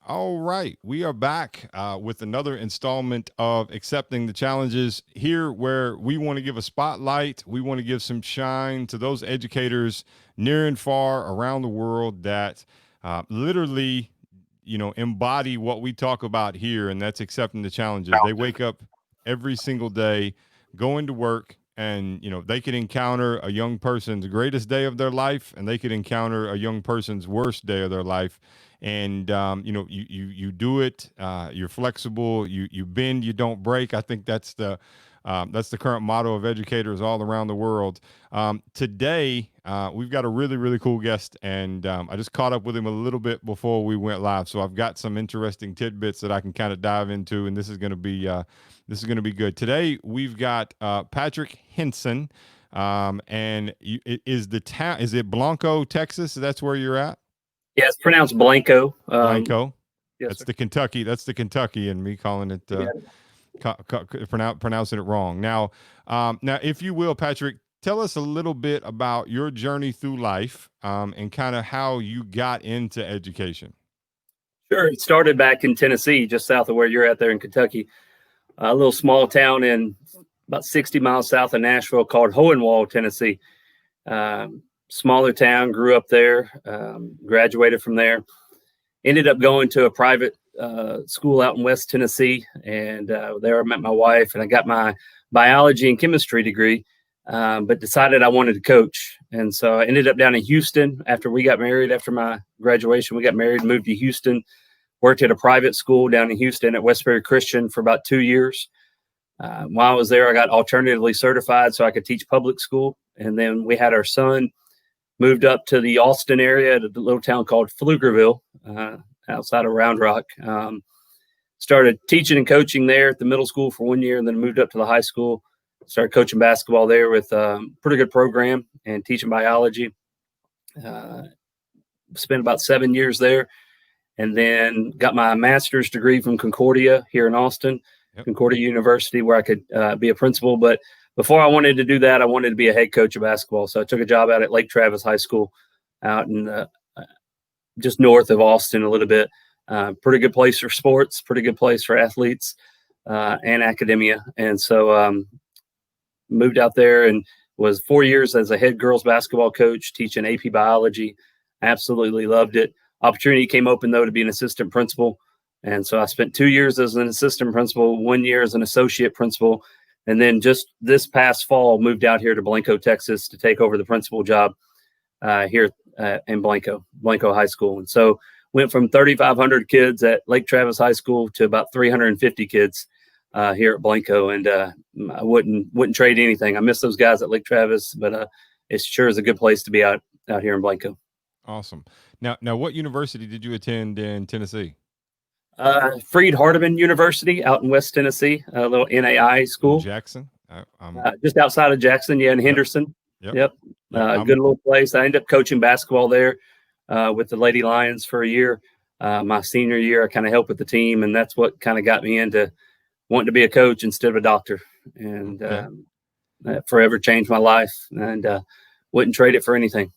All right, we are back with another installment of Accepting the Challenges here, where we want to give a spotlight. We want to give some shine to those educators near and far around the world that literally, embody what we talk about here, and that's accepting the challenges. They wake up every single day, go into work, and they could encounter a young person's greatest day of their life, and they could encounter a young person's worst day of their life. And you do it. You're flexible. You bend. You don't break. I think that's the current motto of educators all around the world. Today, we've got a really, really cool guest, and I just caught up with him a little bit before we went live. So I've got some interesting tidbits that I can kind of dive into, and this is going to be good. Today, we've got Patrick Hinson, and is it Blanco, Texas? That's where you're at. Yeah, it's pronounced Blanco. Blanco. Yes, That's sir. the Kentucky. That's the Kentucky, and me calling it You got it. pronouncing it wrong. Now, if you will, Patrick, tell us a little bit about your journey through life, and kind of how you got into education. Sure. It started back in Tennessee, just south of where you're at there in Kentucky. A little small town in about 60 miles south of Nashville called Hohenwald, Tennessee. Smaller town, grew up there, graduated from there. Ended up going to a private school out in West Tennessee. And there I met my wife, and I got my biology and chemistry degree, but decided I wanted to coach. And so I ended up down in Houston after we got married. After my graduation, we got married, moved to Houston, worked at a private school down in Houston at Westbury Christian for about 2 years. While I was there, I got alternatively certified so I could teach public school. And then we had our son, moved up to the Austin area at a little town called Pflugerville, outside of Round Rock. Started teaching and coaching there at the middle school for 1 year, and then moved up to the high school. Started coaching basketball there with a pretty good program and teaching biology. Spent about 7 years there, and then got my master's degree from Concordia here in Austin, Yep. Concordia University, where I could be a principal. But before I wanted to do that, I wanted to be a head coach of basketball. So I took a job out at Lake Travis High School out in just north of Austin a little bit. Pretty good place for sports, pretty good place for athletes and academia. And so moved out there and was 4 years as a head girls basketball coach, teaching AP biology. Absolutely loved it. Opportunity came open, though, to be an assistant principal. And so I spent 2 years as an assistant principal, 1 year as an associate principal. And then just this past fall, moved out here to Blanco, Texas to take over the principal job here in Blanco High School. And so went from 3,500 kids at Lake Travis High School to about 350 kids here at Blanco. And I wouldn't trade anything. I miss those guys at Lake Travis, but it sure is a good place to be out here in Blanco. Awesome. Now, what university did you attend in Tennessee? Freed Hardeman University out in West Tennessee, a little NAI In school, Jackson. just outside of Jackson, in Yep. Henderson. Yep. Yep. Yep. Good little place. I ended up coaching basketball there with the Lady Lions for a year. My senior year, I kind of helped with the team, and that's what kind of got me into wanting to be a coach instead of a doctor. And Okay. that forever changed my life, and wouldn't trade it for anything.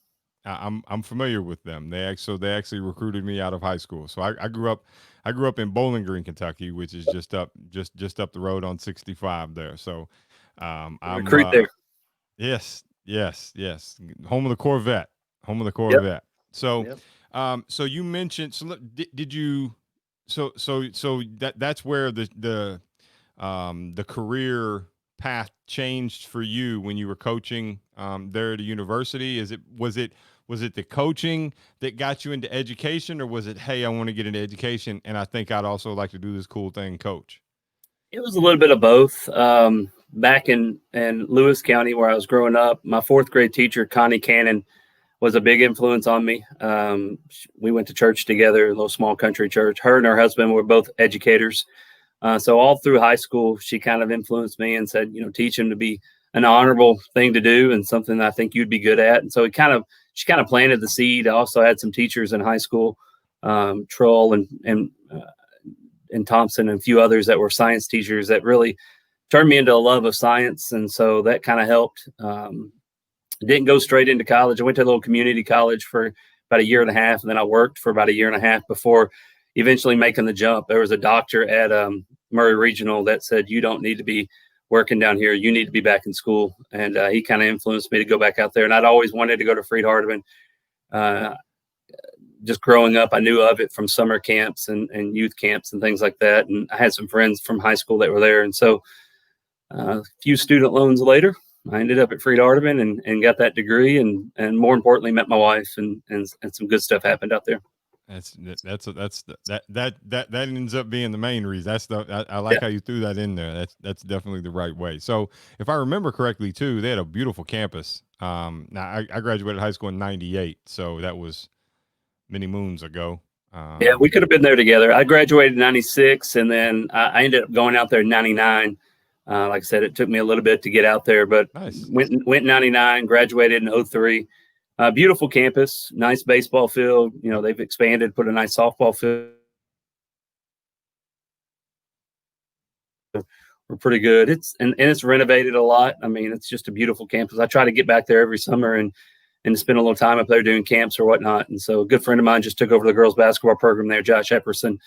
I'm familiar with them. They actually recruited me out of high school. So I grew up in Bowling Green, Kentucky, which is just up the road on 65 there. So I'm Recruit there. yes, home of the Corvette, home of the Yep. Corvette. So Yep. so you mentioned, did you, so that's where the career path changed for you when you were coaching there at a university. Was it the coaching that got you into education, or was it, hey, I want to get into education and I think I'd also like to do this cool thing, coach? It was a little bit of both. Back in Lewis County, where I was growing up, my fourth grade teacher, Connie Cannon, was a big influence on me. We went to church together, a little small country church. Her and her husband were both educators. So all through high school, she kind of influenced me and said, teach him to be an honorable thing to do and something that I think you'd be good at. And so she kind of planted the seed. I also had some teachers in high school, Troll and Thompson and a few others that were science teachers that really turned me into a love of science. And so that kind of helped. Didn't go straight into college. I went to a little community college for about a year and a half, and then I worked for about a year and a half before eventually making the jump. There was a doctor at Murray Regional that said, "You don't need to be working down here. You need to be back in school." And he kind of influenced me to go back out there. And I'd always wanted to go to Freed-Hardeman. Just growing up, I knew of it from summer camps and youth camps and things like that. And I had some friends from high school that were there. And so a few student loans later, I ended up at Freed-Hardeman and got that degree, and more importantly, met my wife, and some good stuff happened out there. That ends up being the main reason. I like how you threw that in there. That's definitely the right way. So if I remember correctly too, they had a beautiful campus. Now I graduated high school in '98, so that was many moons ago. Yeah, we could have been there together. I graduated in '96, and then I ended up going out there in '99. Like I said, it took me a little bit to get out there, but nice. went in '99, graduated in '03. Beautiful campus, nice baseball field. You know, they've expanded, put a nice softball field. We're pretty good. It's renovated a lot. I mean, it's just a beautiful campus. I try to get back there every summer and spend a little time up there doing camps or whatnot. And so a good friend of mine just took over the girls basketball program there, Josh Epperson.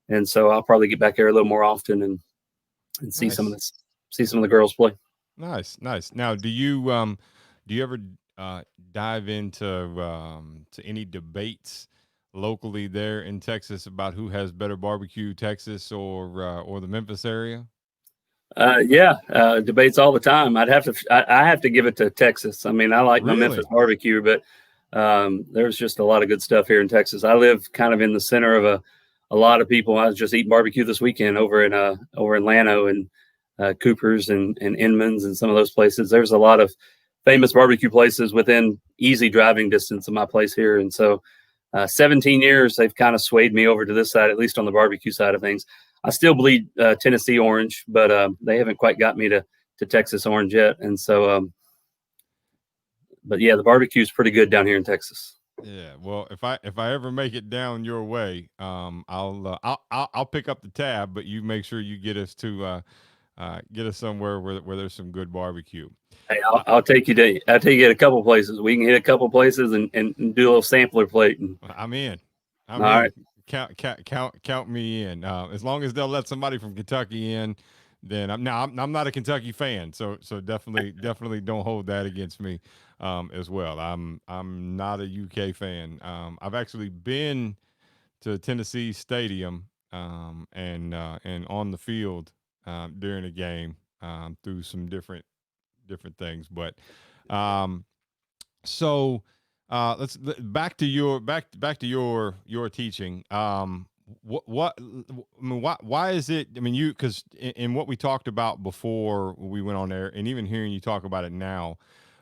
And so I'll probably get back there a little more often and see nice. some of the girls play. Nice. Now, do you ever dive into to any debates locally there in Texas about who has better barbecue, Texas or the Memphis area? Debates all the time. I have to give it to Texas. I mean, I like my Memphis barbecue, but there's just a lot of good stuff here in Texas. I live kind of in the center of a lot of people. I was just eating barbecue this weekend over in Llano and Cooper's and Inman's and some of those places. There's a lot of famous barbecue places within easy driving distance of my place here. And so 17 years, they've kind of swayed me over to this side, at least on the barbecue side of things. I still bleed Tennessee orange, but they haven't quite got me to Texas orange yet. And so, but yeah, the barbecue is pretty good down here in Texas. Yeah, well, if I ever make it down your way, I'll pick up the tab, but you make sure you get us to get us somewhere where there's some good barbecue. Hey, I'll take you to a couple places. We can hit a couple places and do a little sampler plate. I'm in. All right. Count me in. As long as they'll let somebody from Kentucky in, then I'm not a Kentucky fan, so definitely don't hold that against me as well. I'm not a UK fan. I've actually been to Tennessee Stadium and on the field during a game through some different things, but so let's back to your teaching. What I mean, why is it? I mean, because in what we talked about before we went on there, and even hearing you talk about it now,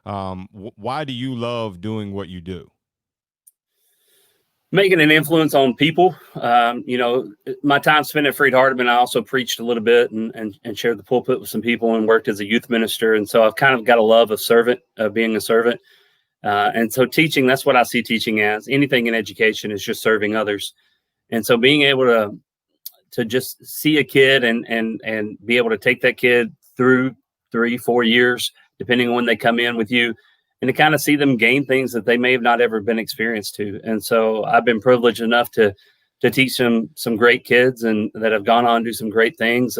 why do you love doing what you do? Making an influence on people. My time spent at Freed-Hardeman, I also preached a little bit and shared the pulpit with some people and worked as a youth minister. And so I've kind of got a love of being a servant. And so teaching, that's what I see teaching as. Anything in education is just serving others. And so being able to just see a kid and be able to take that kid through 3-4 years, depending on when they come in with you, and to kind of see them gain things that they may have not ever been experienced to. And so I've been privileged enough to teach some great kids and that have gone on to do some great things,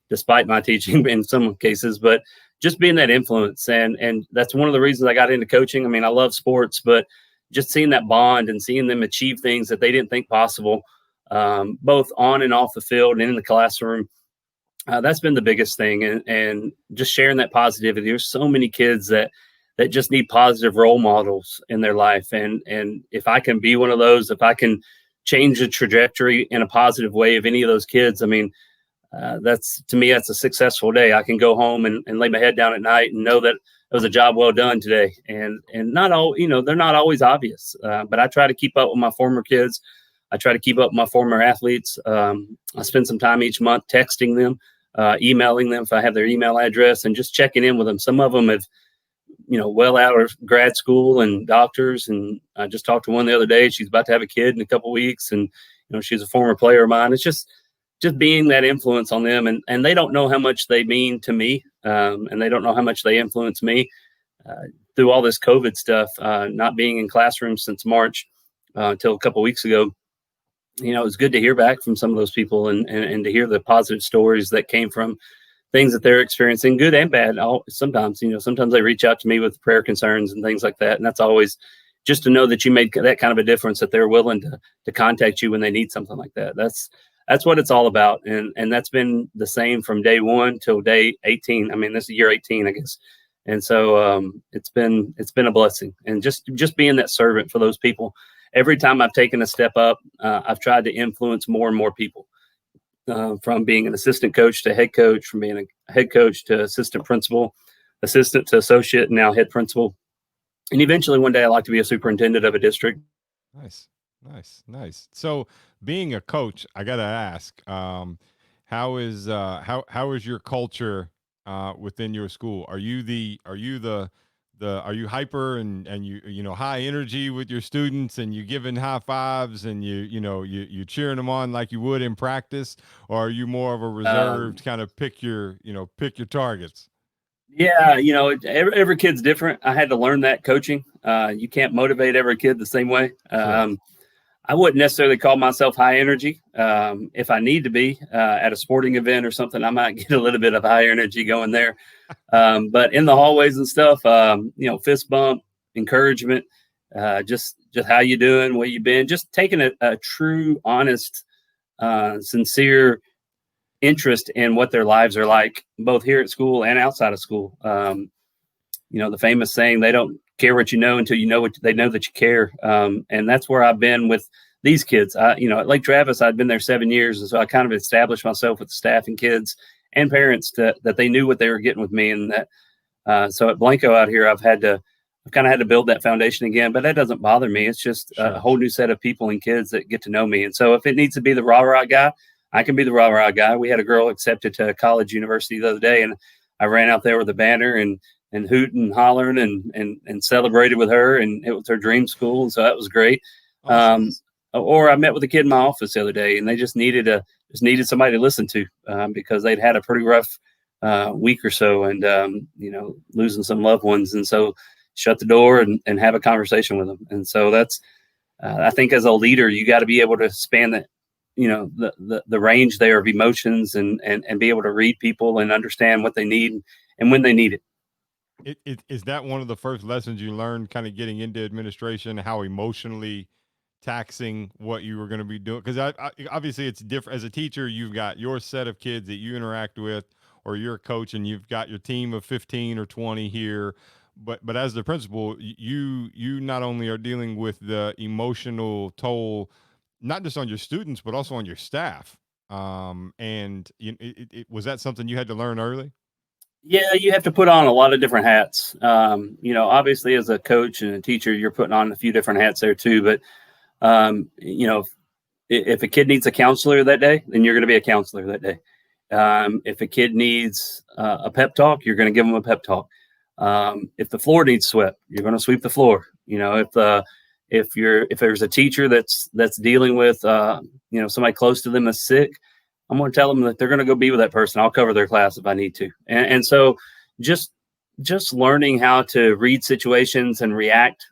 despite my teaching in some cases, but just being that influence. And that's one of the reasons I got into coaching. I mean, I love sports, but just seeing that bond and seeing them achieve things that they didn't think possible, both on and off the field and in the classroom. That's been the biggest thing. And just sharing that positivity. There's so many kids that just need positive role models in their life. And if I can be one of those, if I can change the trajectory in a positive way of any of those kids, I mean, to me, that's a successful day. I can go home and lay my head down at night and know that it was a job well done today. And not all, they're not always obvious, but I try to keep up with my former kids. I try to keep up with my former athletes. I spend some time each month texting them, emailing them if I have their email address, and just checking in with them. Some of them have, well out of grad school and doctors. And I just talked to one the other day. She's about to have a kid in a couple of weeks. And, she's a former player of mine. It's just being that influence on them. And they don't know how much they mean to me. And they don't know how much they influence me through all this COVID stuff, not being in classrooms since March until a couple of weeks ago. It was good to hear back from some of those people, and to hear the positive stories that came from things that they're experiencing, good and bad. Sometimes, sometimes they reach out to me with prayer concerns and things like that. And that's always just to know that you made that kind of a difference, that they're willing to contact you when they need something like that. That's what it's all about. And that's been the same from day one till day 18. I mean, this is year 18, I guess. And so it's been a blessing, and just being that servant for those people. Every time I've taken a step up, I've tried to influence more and more people, from being an assistant coach to head coach, from being a head coach to assistant principal, assistant to associate, and now head principal. And eventually, one day, I'd like to be a superintendent of a district. Nice, nice, nice. So, being a coach, I gotta ask, how is your culture within your school? Are you hyper and you know high energy with your students and you giving high fives and you cheering them on like you would in practice, or are you more of a Um, reserved kind of pick your targets? yeah, every kid's different. I had to learn that coaching. You can't motivate every kid the same way. Sure. I wouldn't necessarily call myself high energy. If I need to be at a sporting event or something, I might get a little bit of high energy going there. But in the hallways and stuff, fist bump, encouragement, just how you doing, where you been, just taking a true, honest, sincere interest in what their lives are like, both here at school and outside of school. The famous saying, they don't care what you know until you know what they know that you care. And that's where I've been with these kids. At Lake Travis, I'd been there 7 years. And so I kind of established myself with the staff and kids and parents that they knew what they were getting with me. And that, so at Blanco out here, I've kind of had to build that foundation again, but that doesn't bother me. It's just a Sure. whole new set of people and kids that get to know me. And so if it needs to be the rah rah guy, I can be the rah rah guy. We had a girl accepted to a college university the other day, and I ran out there with a banner and hooting and hollering and celebrated with her, and it was her dream school, and so that was great. Awesome. Um, or I met with a kid in my office the other day, and they just needed somebody to listen to, because they'd had a pretty rough week or so, and losing some loved ones, and so shut the door and have a conversation with them. And so that's I think as a leader, you got to be able to span that, the range there of emotions, and be able to read people and understand what they need and when they need it. Is that one of the first lessons you learned kind of getting into administration, how emotionally taxing what you were going to be doing? Because obviously it's different. As a teacher, you've got your set of kids that you interact with, or you're a coach and you've got your team of 15 or 20 here. But as the principal, you not only are dealing with the emotional toll, not just on your students, but also on your staff. And was that something you had to learn early? Yeah, you have to put on a lot of different hats. Obviously, as a coach and a teacher, you're putting on a few different hats there too. But if a kid needs a counselor that day, then you're going to be a counselor that day. If a kid needs a pep talk, you're going to give them a pep talk. If the floor needs swept, you're going to sweep the floor. If there's a teacher that's dealing with somebody close to them that's sick, I'm going to tell them that they're going to go be with that person. I'll cover their class if I need to. And so just just learning how to read situations and react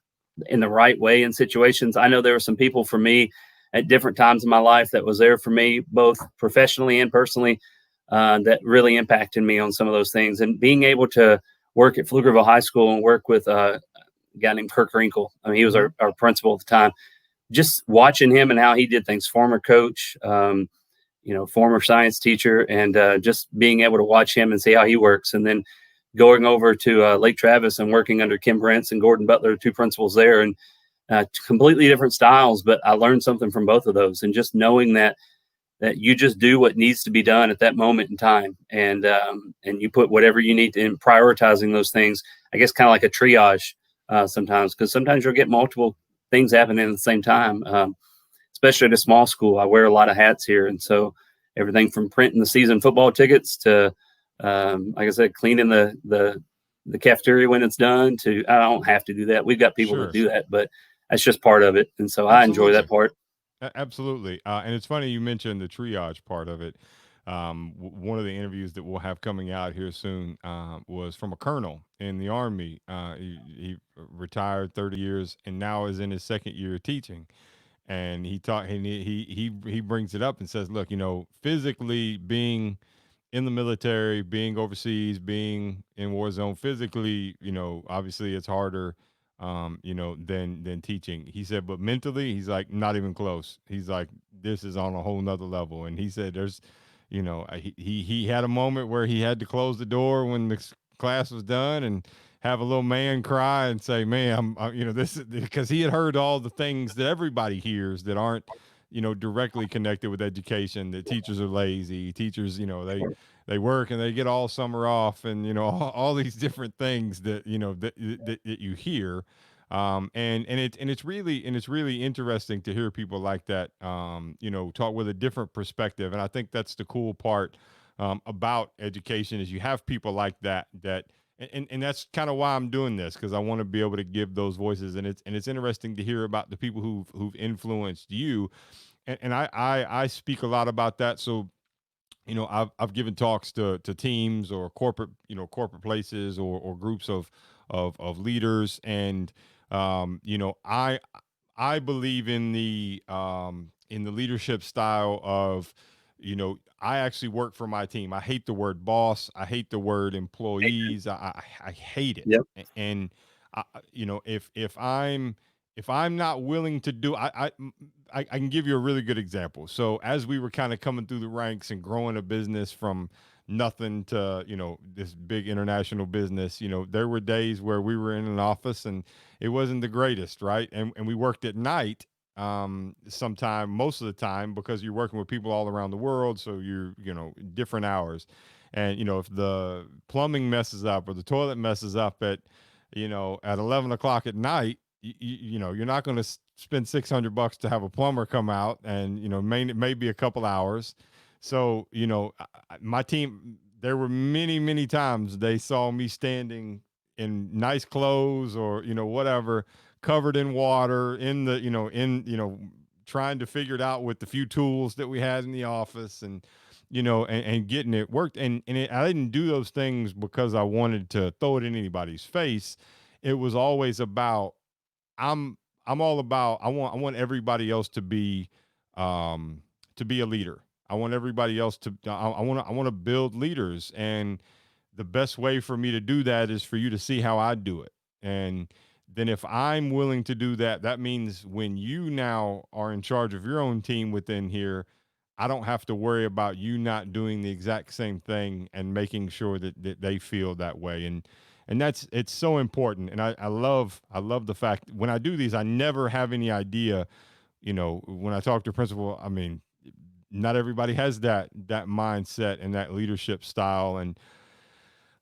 in the right way in situations. I know there were some people for me at different times in my life that was there for me, both professionally and personally, that really impacted me on some of those things. And being able to work at Pflugerville High School and work with a guy named Kirk Wrinkle. I mean, he was Hmm. our principal at the time. Just watching him and how he did things, former coach, former science teacher, and just being able to watch him and see how he works. And then going over to Lake Travis and working under Kim Brentz and Gordon Butler, two principals there, and completely different styles. But I learned something from both of those, and just knowing that you just do what needs to be done at that moment in time, and you put whatever you need to in prioritizing those things. I guess kind of like a triage sometimes, because sometimes you'll get multiple things happening at the same time. Especially at a small school, I wear a lot of hats here, and so everything from printing the season football tickets to, like I said, cleaning the cafeteria when it's done. To I don't have to do that. We've got people that Sure. do that, but that's just part of it, and so I enjoy that Absolutely. part. Absolutely. And it's funny you mentioned the triage part of it. One of the interviews that we'll have coming out here soon was from a colonel in the Army. He retired 30 years and now is in his second year of teaching. And he brings it up and says, look, physically being in the military, being overseas, being in war zone physically, obviously it's harder, than teaching. He said, but mentally, he's like, not even close. He's like, this is on a whole nother level. And he said, he had a moment where he had to close the door when the class was done and have a little man cry and say, man, this is because he had heard all the things that everybody hears that aren't, directly connected with education, that teachers are lazy, teachers, they work and they get all summer off, and all these different things that that you hear, and it's really interesting to hear people like that, talk with a different perspective. And I think that's the cool part, about education, is you have people like that. And that's kind of why I'm doing this, because I want to be able to give those voices, and it's interesting to hear about the people who've influenced you, and I speak a lot about that. So I've given talks to teams or corporate places, or groups of leaders, and I believe in the leadership style of, I actually work for my team. I hate the word boss. I hate the word employees. I hate it. Yep. And if I'm not willing to do, I can give you a really good example. So as we were kind of coming through the ranks and growing a business from nothing to, this big international business, there were days where we were in an office and it wasn't the greatest, right? And we worked at night, sometime, most of the time, because you're working with people all around the world. So you're, different hours. And, if the plumbing messes up or the toilet messes up at 11 o'clock at night, you're not going to spend $600 to have a plumber come out, and maybe a couple hours. So my team, there were many times they saw me standing in nice clothes, or whatever, covered in water, in the trying to figure it out with the few tools that we had in the office, and and getting it worked. And I didn't do those things because I wanted to throw it in anybody's face. It was always about, I'm I'm all about, I want everybody else to be a leader. I want everybody else to I want to build leaders, and the best way for me to do that is for you to see how I do it. And then if I'm willing to do that, that means when you now are in charge of your own team within here, I don't have to worry about you not doing the exact same thing and making sure that they feel that way. And it's so important. And I love the fact when I do these, I never have any idea, when I talk to principal, I mean, not everybody has that mindset and that leadership style. And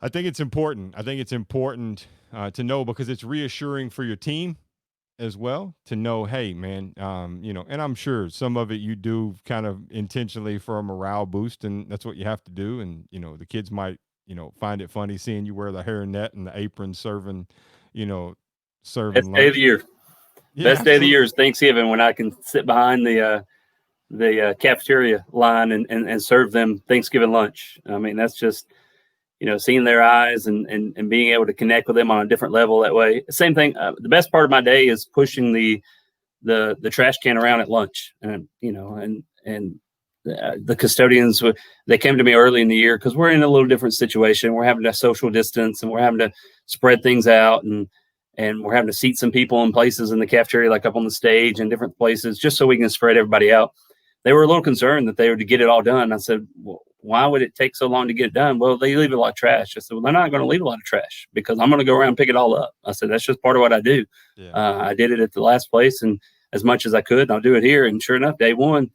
I think it's important. I think it's important to know, because it's reassuring for your team as well, to know, hey, man, and I'm sure some of it you do kind of intentionally for a morale boost, and that's what you have to do. And the kids might find it funny seeing you wear the hairnet and the apron, serving you know Best serving day of the lunch. year. Yeah, Best day of the year absolutely. is Thanksgiving, when I can sit behind the cafeteria line and serve them Thanksgiving lunch. I mean, that's just, seeing their eyes and being able to connect with them on a different level that way. Same thing. The best part of my day is pushing the trash can around at lunch, and the custodians, they came to me early in the year because we're in a little different situation. We're having to social distance, and we're having to spread things out, and we're having to seat some people in places in the cafeteria, like up on the stage and different places, just so we can spread everybody out. They were a little concerned that they were to get it all done. I said, well, why would it take so long to get it done? Well, they leave a lot of trash. I said, well, they're not going to leave a lot of trash because I'm going to go around and pick it all up. I said, that's just part of what I do. Yeah. I did it at the last place, and as much as I could, and I'll do it here. And sure enough, day one,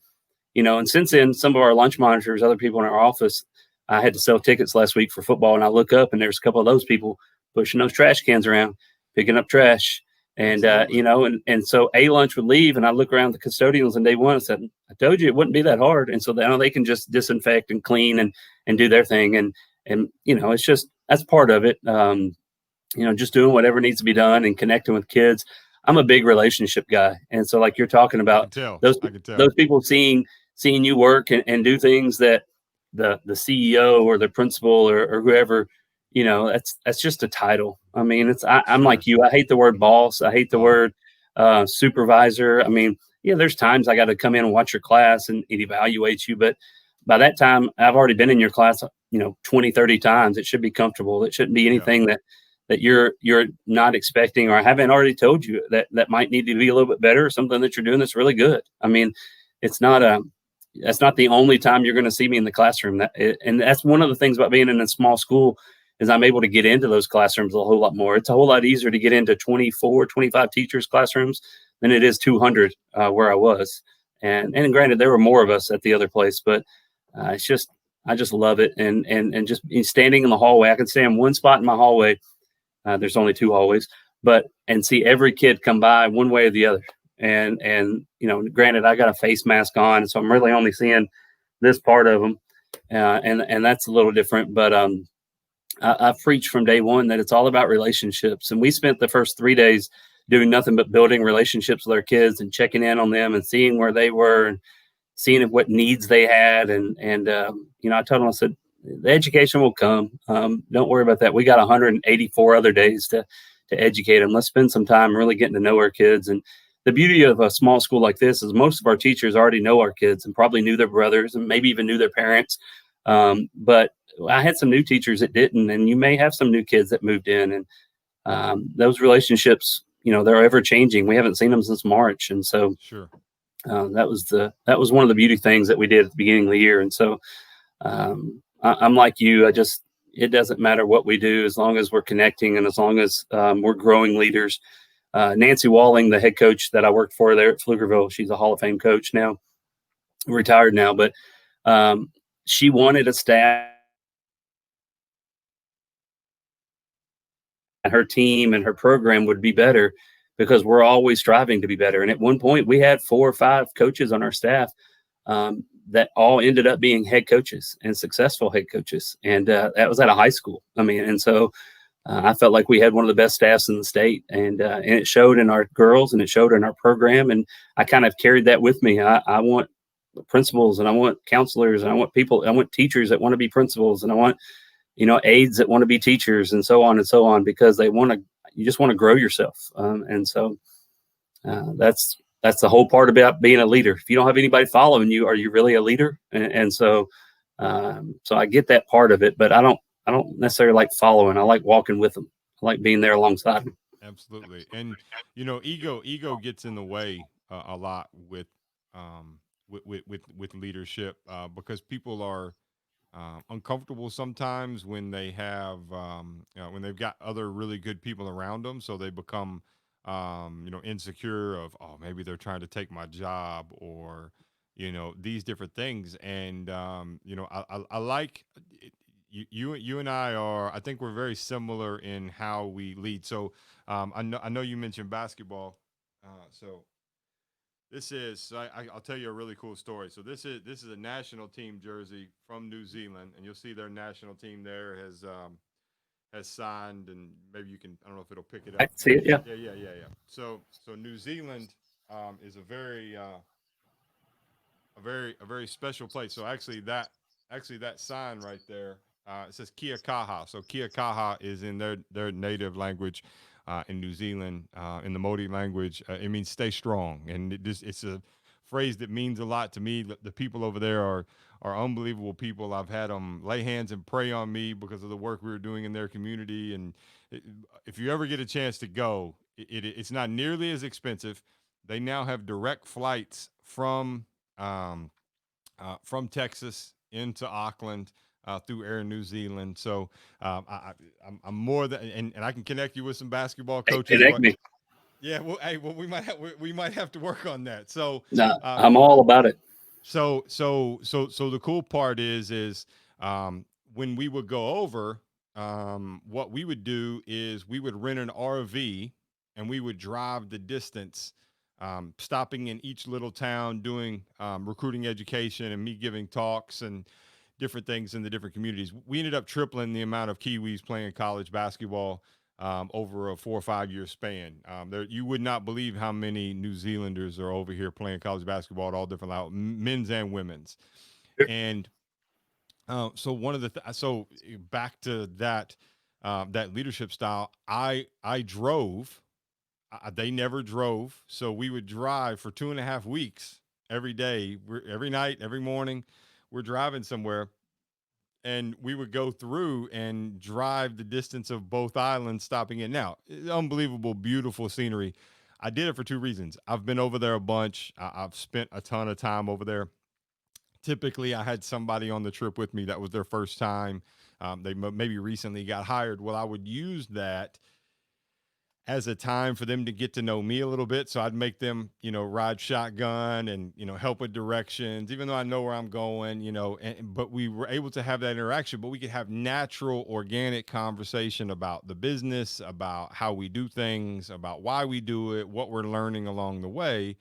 and since then, some of our lunch monitors, other people in our office, I had to sell tickets last week for football, and I look up and there's a couple of those people pushing those trash cans around, picking up trash. And, Absolutely. and so a lunch would leave, and I look around the custodians and day one, I said, I told you it wouldn't be that hard. And so now they can just disinfect and clean and do their thing. And, it's just, that's part of it. Just doing whatever needs to be done and connecting with kids. I'm a big relationship guy. And so like you're talking I can about, tell. those, I can tell. those people seeing you work and do things that the CEO or the principal or whoever, that's just a title. I mean, I'm Sure. like you. I hate the word boss. I hate the Oh, word supervisor. I mean, yeah, there's times I got to come in and watch your class and it evaluates you. But by that time, I've already been in your class, 20, 30 times. It should be comfortable. It shouldn't be Yeah, anything that you're not expecting, or I haven't already told you that might need to be a little bit better, or something that you're doing that's really good. I mean, it's not a that's not the only time you're going to see me in the classroom. And that's one of the things about being in a small school is I'm able to get into those classrooms a whole lot more. It's a whole lot easier to get into 24, 25 teachers classrooms than it is 200 where I was. And granted, there were more of us at the other place, but it's just I just love it. And just standing in the hallway, I can stand in one spot in my hallway. There's only two hallways, but and see every kid come by one way or the other. And granted, I got a face mask on, so I'm really only seeing this part of them, and that's a little different. But I've preached from day one that it's all about relationships. And we spent the first 3 days doing nothing but building relationships with our kids and checking in on them and seeing where they were and seeing what needs they had. And I told them, I said, the education will come. Don't worry about that. We got 184 other days to educate them. Let's spend some time really getting to know our kids. And the beauty of a small school like this is most of our teachers already know our kids and probably knew their brothers and maybe even knew their parents. But I had some new teachers that didn't, and you may have some new kids that moved in, and those relationships, they're ever changing. We haven't seen them since March, and so sure. that was one of the beauty things that we did at the beginning of the year. And so I'm like you. It doesn't matter what we do as long as we're connecting and as long as we're growing leaders. Nancy Walling, the head coach that I worked for there at Pflugerville, she's a Hall of Fame coach now, retired now, but she wanted a staff, her team and her program would be better because we're always striving to be better. And at one point, we had 4 or 5 coaches on our staff that all ended up being head coaches and successful head coaches. And that was at a high school. I mean, and so I felt like we had one of the best staffs in the state, and it showed in our girls and it showed in our program. And I kind of carried that with me. I want principals and I want counselors and I want teachers that want to be principals, and I want aides that want to be teachers, and so on, because you just want to grow yourself. And so that's the whole part about being a leader. If you don't have anybody following you, are you really a leader? And so I get that part of it, but I don't necessarily like following. I like walking with them. I like being there alongside them. Absolutely. And ego gets in the way a lot with leadership because people are uncomfortable sometimes when they have when they've got other really good people around them, so they become insecure of, oh, maybe they're trying to take my job, or these different things. And I like you and I think we're very similar in how we lead. So I know you mentioned basketball. So I'll tell you a really cool story. So this is a national team jersey from New Zealand, and you'll see their national team there has signed, and maybe you can, I don't know if it'll pick it I up. can see it. Yeah. Yeah. So New Zealand is a very special place. So actually that sign right there, it says Kia Kaha. So Kia Kaha is in their native language. In New Zealand, in the Māori language, it means stay strong, and it's a phrase that means a lot to me. The people over there are unbelievable people. I've had them lay hands and pray on me because of the work we were doing in their community. And it, if you ever get a chance to go, it's not nearly as expensive. They now have direct flights from Texas into Auckland through Air New Zealand. So I'm more than, and I can connect you with some basketball Hey, coaches. connect But me. yeah, well, hey, well, we might have to work on that. So No, um, I'm all about it. so the cool part is when we would go over, what we would do is we would rent an RV and we would drive the distance, stopping in each little town, doing recruiting education and me giving talks and different things in the different communities. We ended up tripling the amount of Kiwis playing college basketball over a 4 or 5 year span. You would not believe how many New Zealanders are over here playing college basketball at all different levels, men's and women's. And so back to that leadership style. I drove. they never drove, so we would drive for 2.5 weeks every day, every night, every morning. We're driving somewhere, and we would go through and drive the distance of both islands, stopping in. Now, unbelievable, beautiful scenery. I did it for two reasons. I've been over there a bunch. I've spent a ton of time over there. Typically, I had somebody on the trip with me that was their first time. They maybe recently got hired. Well, I would use that as a time for them to get to know me a little bit. So I'd make them, ride shotgun and, help with directions, even though I know where I'm going, but we were able to have that interaction, but we could have natural, organic conversation about the business, about how we do things, about why we do it, what we're learning along the way.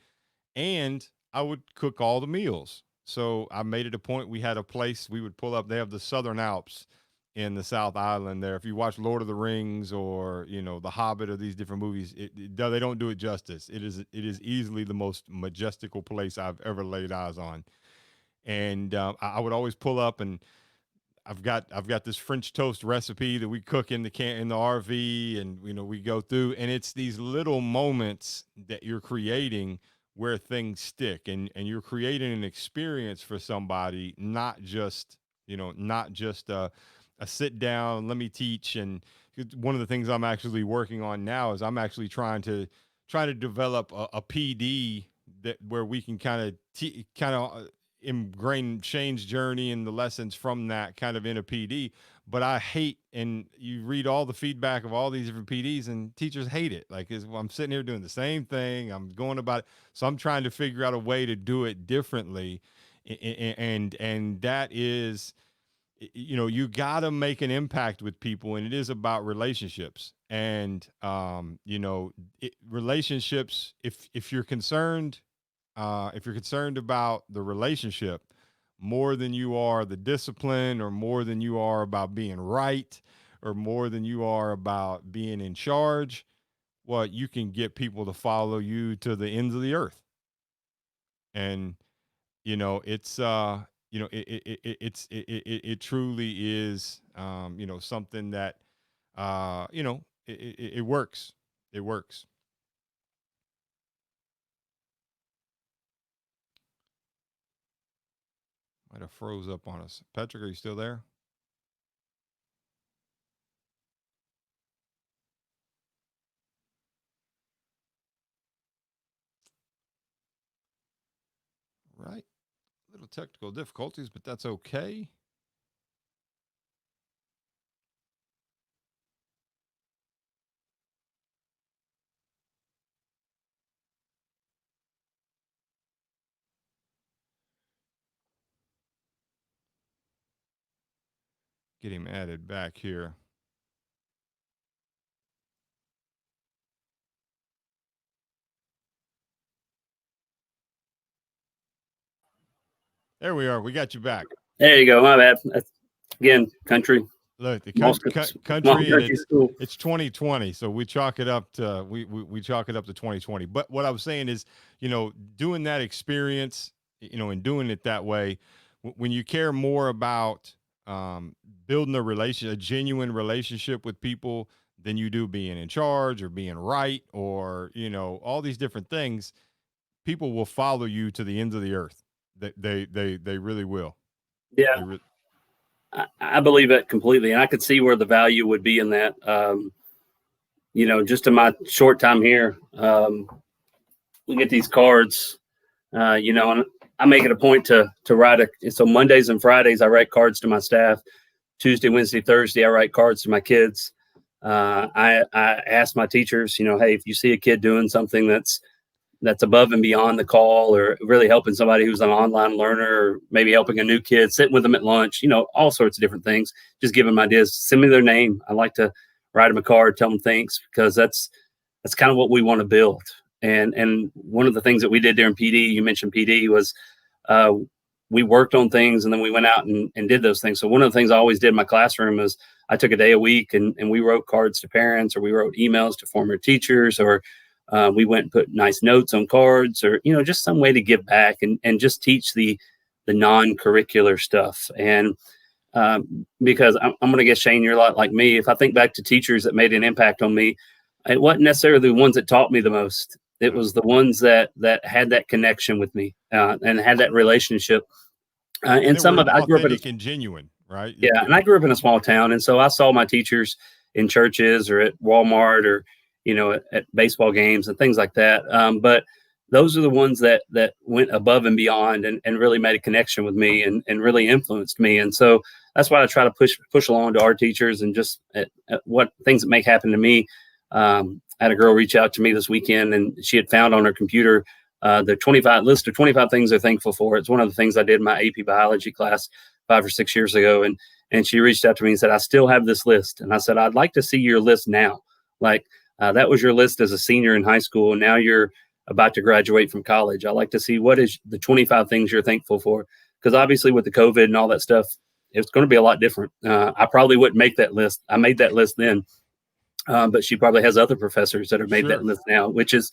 And I would cook all the meals. So I made it a point. We had a place we would pull up. They have the Southern Alps in the South Island there. If you watch Lord of the Rings or The Hobbit or these different movies, they don't do it justice. It is easily the most majestical place I've ever laid eyes on. And I would always pull up, and I've got this French toast recipe that we cook in the RV, and we go through, and it's these little moments that you're creating where things stick, and you're creating an experience for somebody, not just a sit down, let me teach. And one of the things I'm actually working on now is I'm actually trying to develop a PD that where we can kind of ingrain Shane's journey and the lessons from that kind of in a PD. But I hate, and you read all the feedback of all these different PDs, and teachers hate it. Like, I'm sitting here doing the same thing. I'm going about it. So I'm trying to figure out a way to do it differently. And that is, you got to make an impact with people, and it is about relationships. And relationships, if you're concerned, about the relationship more than you are the discipline, or more than you are about being right, or more than you are about being in charge, well, you can get people to follow you to the ends of the earth. And it's it truly is, something that it works. It works. Might have froze up on us. Patrick, are you still there? Right. Little technical difficulties, but that's okay. Get him added back here. There we are. We got you back. There you go. My bad. That's, again, country. Look, the Small country, and country school. it's 2020, so we chalk it up to we chalk it up to 2020. But what I was saying is, doing that experience, and doing it that way, when you care more about building a genuine relationship with people, than you do being in charge or being right, or all these different things, people will follow you to the ends of the earth. They really will. Yeah, They re- I believe it completely, and I could see where the value would be in that. Just in my short time here, we get these cards, and I make it a point to write so Mondays and Fridays I write cards to my staff. Tuesday, Wednesday, Thursday I write cards to my kids. I ask my teachers, hey, if you see a kid doing something that's above and beyond the call, or really helping somebody who's an online learner, or maybe helping a new kid, sitting with them at lunch, all sorts of different things, just give them ideas, send me their name. I like to write them a card, tell them thanks, because that's kind of what we want to build. And one of the things that we did during PD, you mentioned PD, was we worked on things, and then we went out and did those things. So one of the things I always did in my classroom is I took a day a week, and we wrote cards to parents, or we wrote emails to former teachers, or we went and put nice notes on cards, or just some way to give back, and just teach the non-curricular stuff. And because I'm going to guess, Shane, you're a lot like me. If I think back to teachers that made an impact on me, it wasn't necessarily the ones that taught me the most. It was the ones that had that connection with me, and had that relationship. And And they some were of it, I grew up in a, authentic and genuine, right? yeah, and I grew up in a small town, and so I saw my teachers in churches or at Walmart or at baseball games and things like that. But those are the ones that went above and beyond and really made a connection with me and really influenced me. And so that's why I try to push along to our teachers and just at what things that make happen to me. I had a girl reach out to me this weekend, and she had found on her computer the 25 list of 25 things they're thankful for. It's one of the things I did in my AP biology class 5 or 6 years ago. And she reached out to me and said, I still have this list. And I said, I'd like to see your list now. Like, that was your list as a senior in high school. And now you're about to graduate from college. I like to see what is the 25 things you're thankful for. Because obviously with the COVID and all that stuff, it's going to be a lot different. I probably wouldn't make that list. I made that list then. But she probably has other professors that have made that list now, which is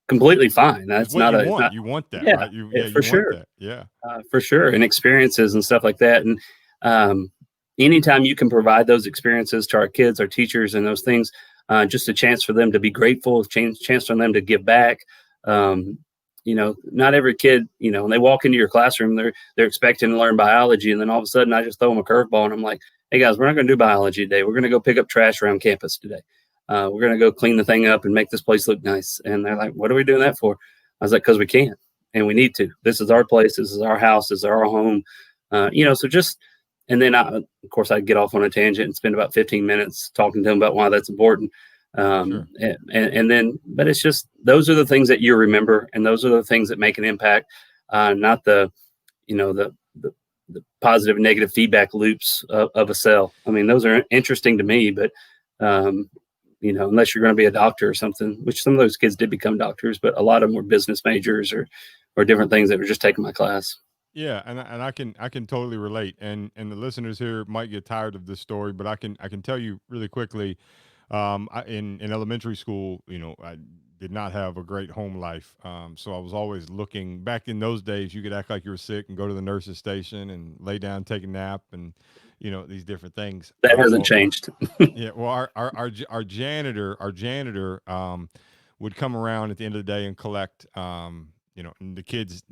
completely fine. That's what not you want. Not, you want that, yeah, right? You for want sure. that. Yeah, for sure. And experiences and stuff like that. And anytime you can provide those experiences to our kids, our teachers, and those things, just a chance for them to be grateful, chance for them to give back. Not every kid, when they walk into your classroom, they're expecting to learn biology, and then all of a sudden I just throw them a curveball, and I'm like, hey guys, we're not going to do biology today. We're going to go pick up trash around campus today. We're going to go clean the thing up and make this place look nice. And they're like, what are we doing that for? I was like, because we can and we need to. This is our place. This is our house. This is our home. So just, and then of course, I'd get off on a tangent and spend about 15 minutes talking to them about why that's important. And then, but it's just, those are the things that you remember, and those are the things that make an impact, not the positive and negative feedback loops of a cell. I mean, those are interesting to me, but, unless you're going to be a doctor or something, which some of those kids did become doctors, but a lot of them were business majors or different things that were just taking my class. yeah, and I can totally relate, and the listeners here might get tired of this story, but I can tell you really quickly. In elementary school, I did not have a great home life, so I was always looking. Back in those days, you could act like you were sick and go to the nurse's station and lay down, take a nap, and these different things. That hasn't changed. Yeah, well, our janitor would come around at the end of the day and collect. And the kids,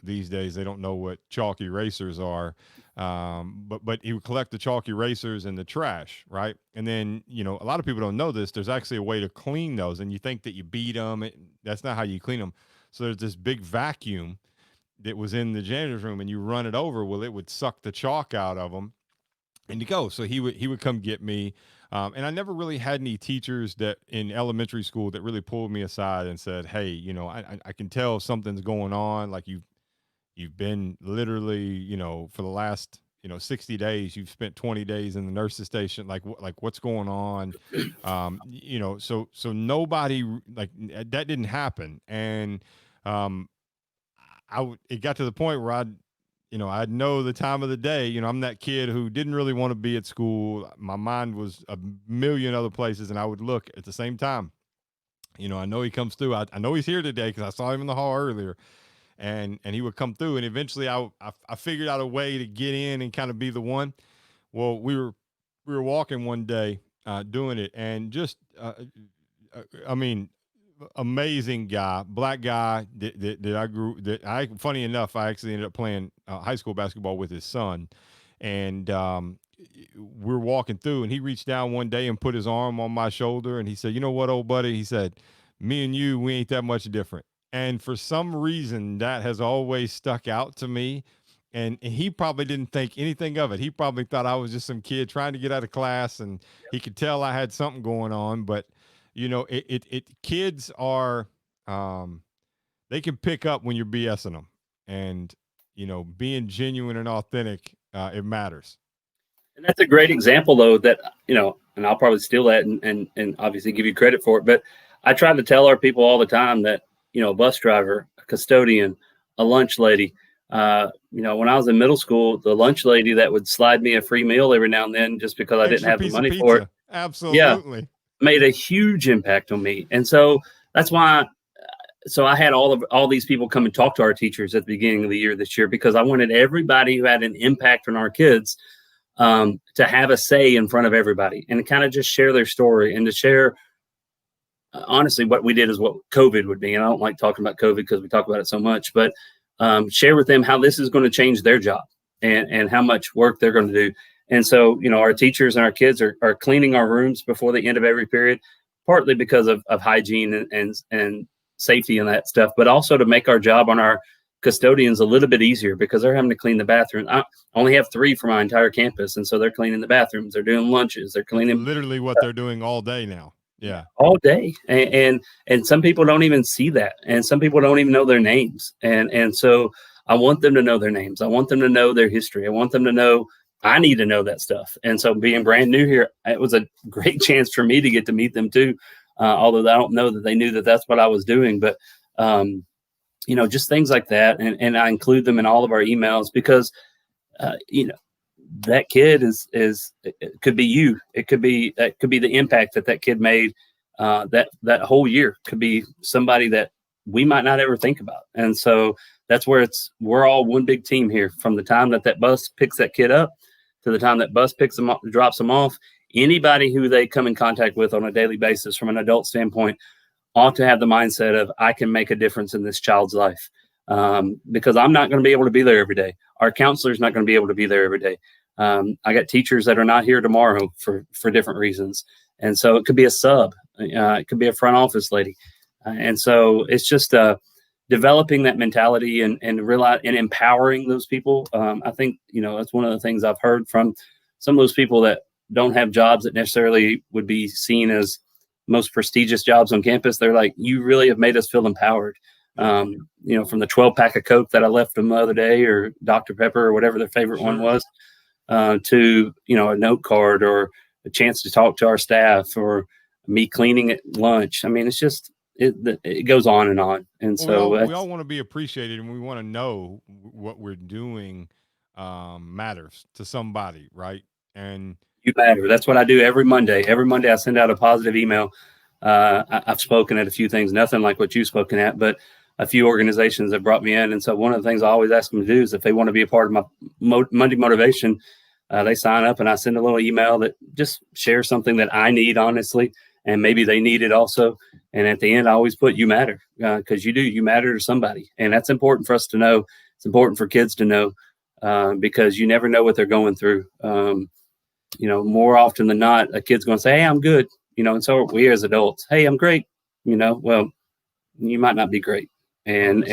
these days they don't know what chalk erasers are, but he would collect the chalk erasers and the trash, right? And then a lot of people don't know this. There's actually a way to clean those, and you think that you beat them. That's not how you clean them. So there's this big vacuum that was in the janitor's room, and you run it over. Well, it would suck the chalk out of them and to go. So he would come get me. And I never really had any teachers that in elementary school that really pulled me aside and said, hey, I can tell something's going on. Like you've been literally, for the last, 60 days, you've spent 20 days in the nurse's station. Like what's going on? So nobody that didn't happen. And it got to the point where I'd know the time of the day. I'm that kid who didn't really want to be at school. My mind was a million other places, and I would look at the same time. I know he comes through. I know he's here today because I saw him in the hall earlier, and he would come through. And eventually, I figured out a way to get in and kind of be the one. Well, we were walking one day, doing it, and just I mean, amazing guy, black guy funny enough, I actually ended up playing high school basketball with his son. And we're walking through, and he reached down one day and put his arm on my shoulder, and he said, you know what, old buddy? He said, me and you, we ain't that much different. And for some reason, that has always stuck out to me. And he probably didn't think anything of it. He probably thought I was just some kid trying to get out of class, and he could tell I had something going on. But kids are, they can pick up when you're BSing them, and being genuine and authentic, it matters. And that's a great example, though, that, and I'll probably steal that and obviously give you credit for it. But I try to tell our people all the time that, a bus driver, a custodian, a lunch lady, when I was in middle school, the lunch lady that would slide me a free meal every now and then just because I didn't have the money for it. Absolutely. Yeah, made a huge impact on me. And so that's why. So I had all these people come and talk to our teachers at the beginning of the year this year, because I wanted everybody who had an impact on our kids to have a say in front of everybody and to kind of just share their story and to share honestly, what we did is what COVID would be. And I don't like talking about COVID because we talk about it so much, but share with them how this is going to change their job and how much work they're going to do. And so, our teachers and our kids are cleaning our rooms before the end of every period, partly because of hygiene and safety and that stuff, but also to make our job on our custodians a little bit easier because they're having to clean the bathroom. I only have 3 for my entire campus. And so they're cleaning the bathrooms, they're doing lunches, they're That's cleaning literally what they're doing all day now. Yeah. all day. And some people don't even see that. And some people don't even know their names. And so I want them to know their names. I want them to know their history. I want them to know I need to know that stuff. And so being brand new here, it was a great chance for me to get to meet them too. Although I don't know that they knew that that's what I was doing, but just things like that. And I include them in all of our emails because, uh, you know, that kid is it could be you. It could be the impact that kid made. That whole year could be somebody that we might not ever think about. And so that's where we're all one big team here. From the time that bus picks that kid up to the time that bus picks them up, drops them off. Anybody who they come in contact with on a daily basis, from an adult standpoint, ought to have the mindset of I can make a difference in this child's life. Because I'm not going to be able to be there every day. Our counselor's not going to be able to be there every day. I got teachers that are not here tomorrow for different reasons. And so it could be a sub, it could be a front office lady. And so it's just developing that mentality and empowering those people. I think, that's one of the things I've heard from some of those people that don't have jobs that necessarily would be seen as most prestigious jobs on campus. They're like, you really have made us feel empowered. From the 12 pack of Coke that I left them the other day, or Dr. Pepper, or whatever their favorite one was, to, a note card or a chance to talk to our staff, or me cleaning at lunch. I mean, it's just, it goes on and on. And so we all want to be appreciated, and we want to know what we're doing matters to somebody, right? And you matter. That's what I do every Monday. Every Monday I send out a positive email. I've spoken at a few things, nothing like what you've spoken at, but a few organizations that brought me in. And so one of the things I always ask them to do is, if they want to be a part of my Monday motivation, they sign up, and I send a little email that just shares something that I need, honestly, and maybe they need it also. And at the end, I always put, you matter, because you matter to somebody. And that's important for us to know. It's important for kids to know, because you never know what they're going through. More often than not, a kid's going to say, hey, I'm good. And so are we as adults. Hey, I'm great. Well, you might not be great. And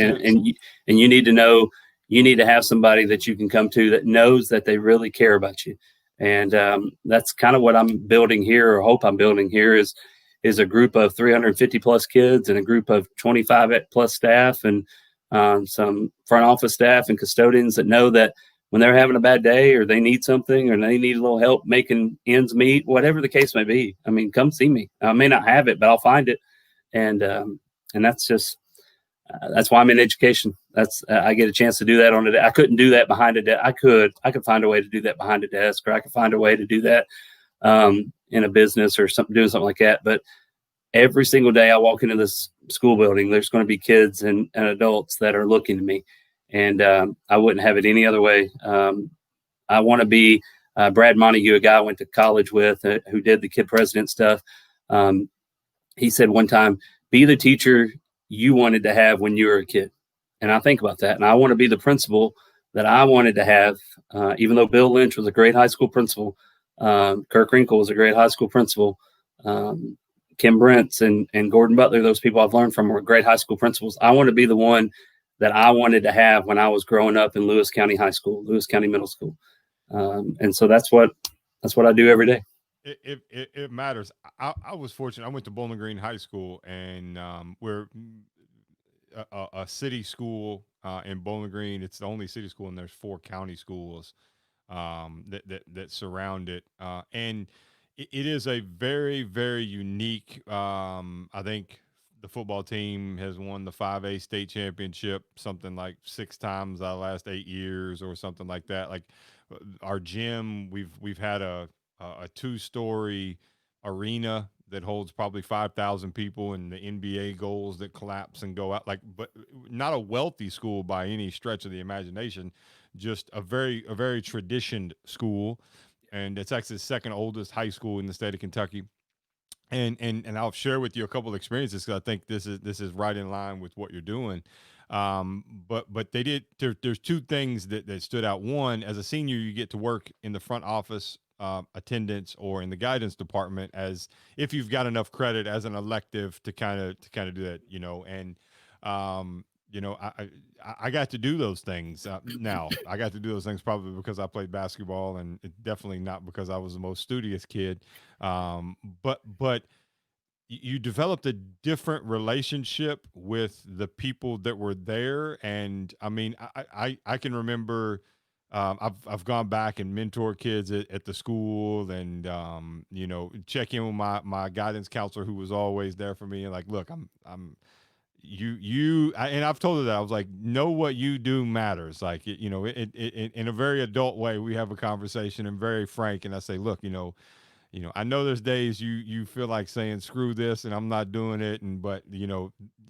you need to know, you need to have somebody that you can come to that knows that they really care about you. And that's kind of what I'm building here, or hope I'm building here, is a group of 350 plus kids and a group of 25 plus staff, and some front office staff and custodians that know that when they're having a bad day, or they need something, or they need a little help making ends meet, whatever the case may be, I mean, come see me. I may not have it, but I'll find it. And that's just, that's why I'm in education. That's I get a chance to do that on a day. I couldn't do that behind a desk. I could find a way to do that behind a desk, or I could find a way to do that in a business or doing something like that. But every single day I walk into this school building, there's going to be kids and adults that are looking to me, and I wouldn't have it any other way. I want to be Brad Montague, a guy I went to college with, who did the kid president stuff. He said one time, be the teacher you wanted to have when you were a kid. And I think about that. And I want to be the principal that I wanted to have, even though Bill Lynch was a great high school principal. Kirk Wrinkle was a great high school principal. Kim Brentz and Gordon Butler, those people I've learned from, were great high school principals. I want to be the one that I wanted to have when I was growing up in Lewis County High School, Lewis County Middle School. And so that's what I do every day. It matters. I was fortunate. I went to Bowling Green High School, and we're a city school in Bowling Green. It's the only city school, and there's 4 county schools that surround it. And it is a very, very unique. I think the football team has won the 5A state championship something like 6 times out of the last 8 years, or something like that. Like our gym, we've had a 2-story arena that holds probably 5,000 people, and the NBA goals that collapse and go out, like, but not a wealthy school by any stretch of the imagination, just a very traditioned school. And it's actually the second oldest high school in the state of Kentucky. and I'll share with you a couple of experiences because I think this is right in line with what you're doing. But they did. There's two things that stood out. One, as a senior, you get to work in the front office, attendance, or in the guidance department, as if you've got enough credit as an elective to kind of do that. And I got to do those things. Now I got to do those things probably because I played basketball, and definitely not because I was the most studious kid. But you developed a different relationship with the people that were there, and I mean, I can remember. I've gone back and mentor kids at the school, and check in with my guidance counselor who was always there for me. And like, look, I'm and I've told her that I was like, know what you do matters. Like, it in a very adult way, we have a conversation and very frank. And I say, look, I know there's days you feel like saying screw this and I'm not doing it, but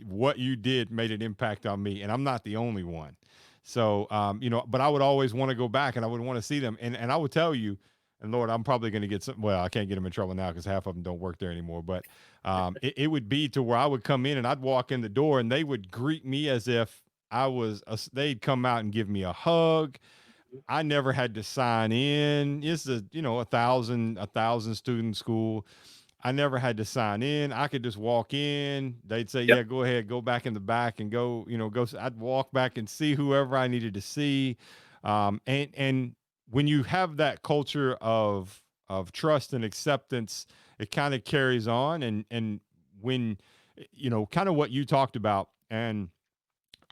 what you did made an impact on me, and I'm not the only one. So but I would always want to go back and I would want to see them, and I would tell you, and Lord, I'm probably going to get some. Well, I can't get them in trouble now because half of them don't work there anymore. But it would be to where I would come in and I'd walk in the door and they would greet me as if they'd come out and give me a hug. I never had to sign in. It's a thousand student school. I never had to sign in. I could just walk in. They'd say, Yep. "Yeah, go ahead, go back in the back and go." Go. I'd walk back and see whoever I needed to see. And when you have that culture of trust and acceptance, it kind of carries on. And when kind of what you talked about, and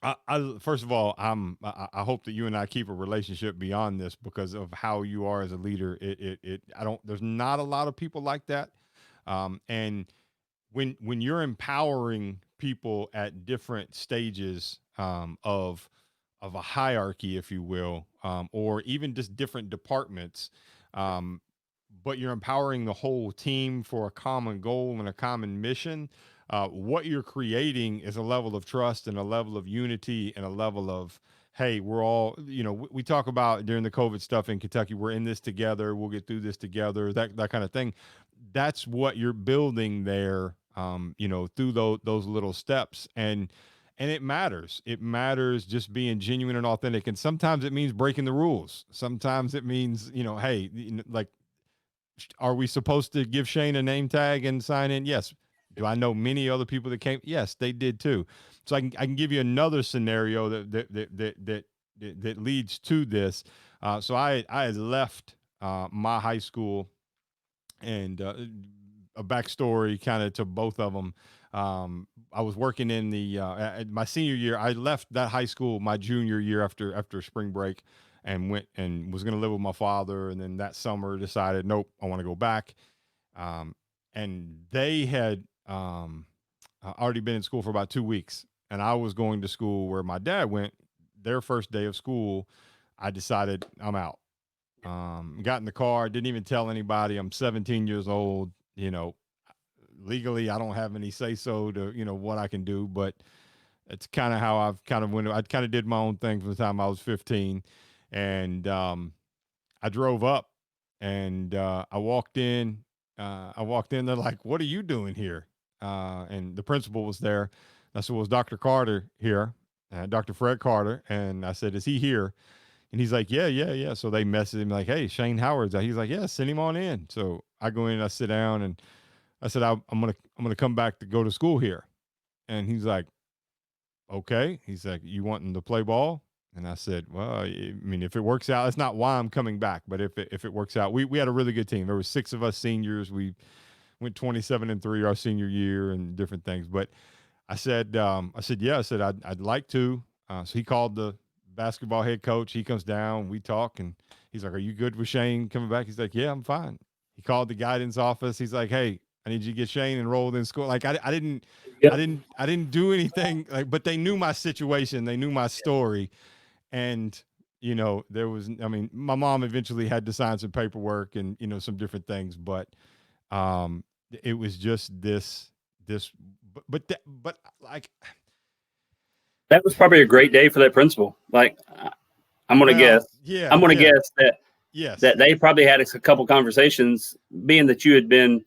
I first of all, I hope that you and I keep a relationship beyond this because of how you are as a leader. I don't. There's not a lot of people like that, and when you're empowering people at different stages of a hierarchy, if you will, or even just different departments, um, but you're empowering the whole team for a common goal and a common mission. What you're creating is a level of trust and a level of unity and a level of, hey, we're all, we talk about during the COVID stuff in Kentucky, we're in this together, we'll get through this together, that kind of thing. That's what you're building there, through those little steps. And it matters. It matters just being genuine and authentic. And sometimes it means breaking the rules. Sometimes it means, hey, like, are we supposed to give Shane a name tag and sign in? Yes. Do I know many other people that came? Yes, they did too. So I can give you another scenario that leads to this. So I had left my high school, and a backstory kind of to both of them. I was working in my senior year. I left that high school my junior year after spring break, and went and was going to live with my father. And then that summer decided, nope, I want to go back. Um, and they had already been in school for about 2 weeks, and I was going to school where my dad went. Their first day of school, I decided I'm out. Got in the car, didn't even tell anybody. I'm 17 years old. Legally, I don't have any say so to what I can do, but it's kind of how I've kind of went. I kind of did my own thing from the time I was 15, and I drove up, and I walked in. They're like, "What are you doing here?" And the principal was there. I said, "Was Dr. Carter here?" Dr. Fred Carter. And I said, "Is he here?" And he's like, "Yeah, yeah, yeah." So they messaged him like, "Hey, Shane Howard's out." He's like, "Yeah, send him on in." So I go in and I sit down, and I said, I'm gonna come back to go to school here." And he's like, "Okay." He's like, "You wanting to play ball?" And I said, "Well, I mean, if it works out, it's not why I'm coming back, but if it works out, we had a really good team. There were 6 of us seniors. We went 27-3 our senior year and different things." But I said, yeah. I said, I'd like to. So he called the basketball head coach. He comes down, we talk, and he's like, "Are you good with Shane coming back?" He's like, "Yeah, I'm fine." He called the guidance office. He's like, "Hey, I need you to get Shane enrolled in school." Like I didn't, I Yep. didn't, I didn't do anything. Like, but they knew my situation. They knew my story, and there was. I mean, my mom eventually had to sign some paperwork and some different things, but um, it was just this. But like, That was probably a great day for that principal. Like, I'm gonna well, guess. yeah, I'm gonna yeah, guess that yes, they probably had a couple conversations, being that you had been,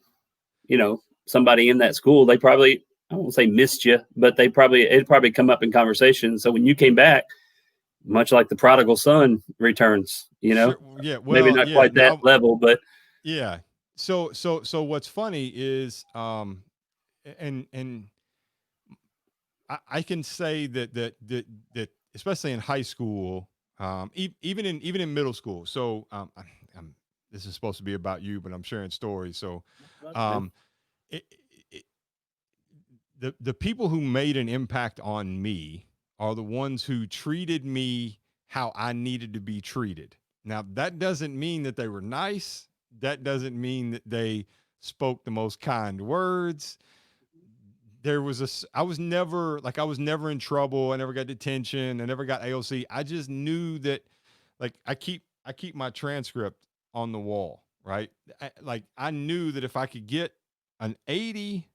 you know, somebody in that school, they probably, I won't say missed you, but it'd probably come up in conversation. So when you came back, much like the prodigal son returns, Sure. Yeah. maybe Well, not yeah. quite that Now, level, but yeah. So what's funny is, and I can say that especially in high school, even in middle school. So, this is supposed to be about you, but I'm sharing stories. So, um, it, it, the people who made an impact on me are the ones who treated me how I needed to be treated. Now, that doesn't mean that they were nice. That doesn't mean that they spoke the most kind words. I was never in trouble. I never got detention. I never got AOC. I just knew that, like, I keep my transcript on the wall, right? I knew that if I could get an 80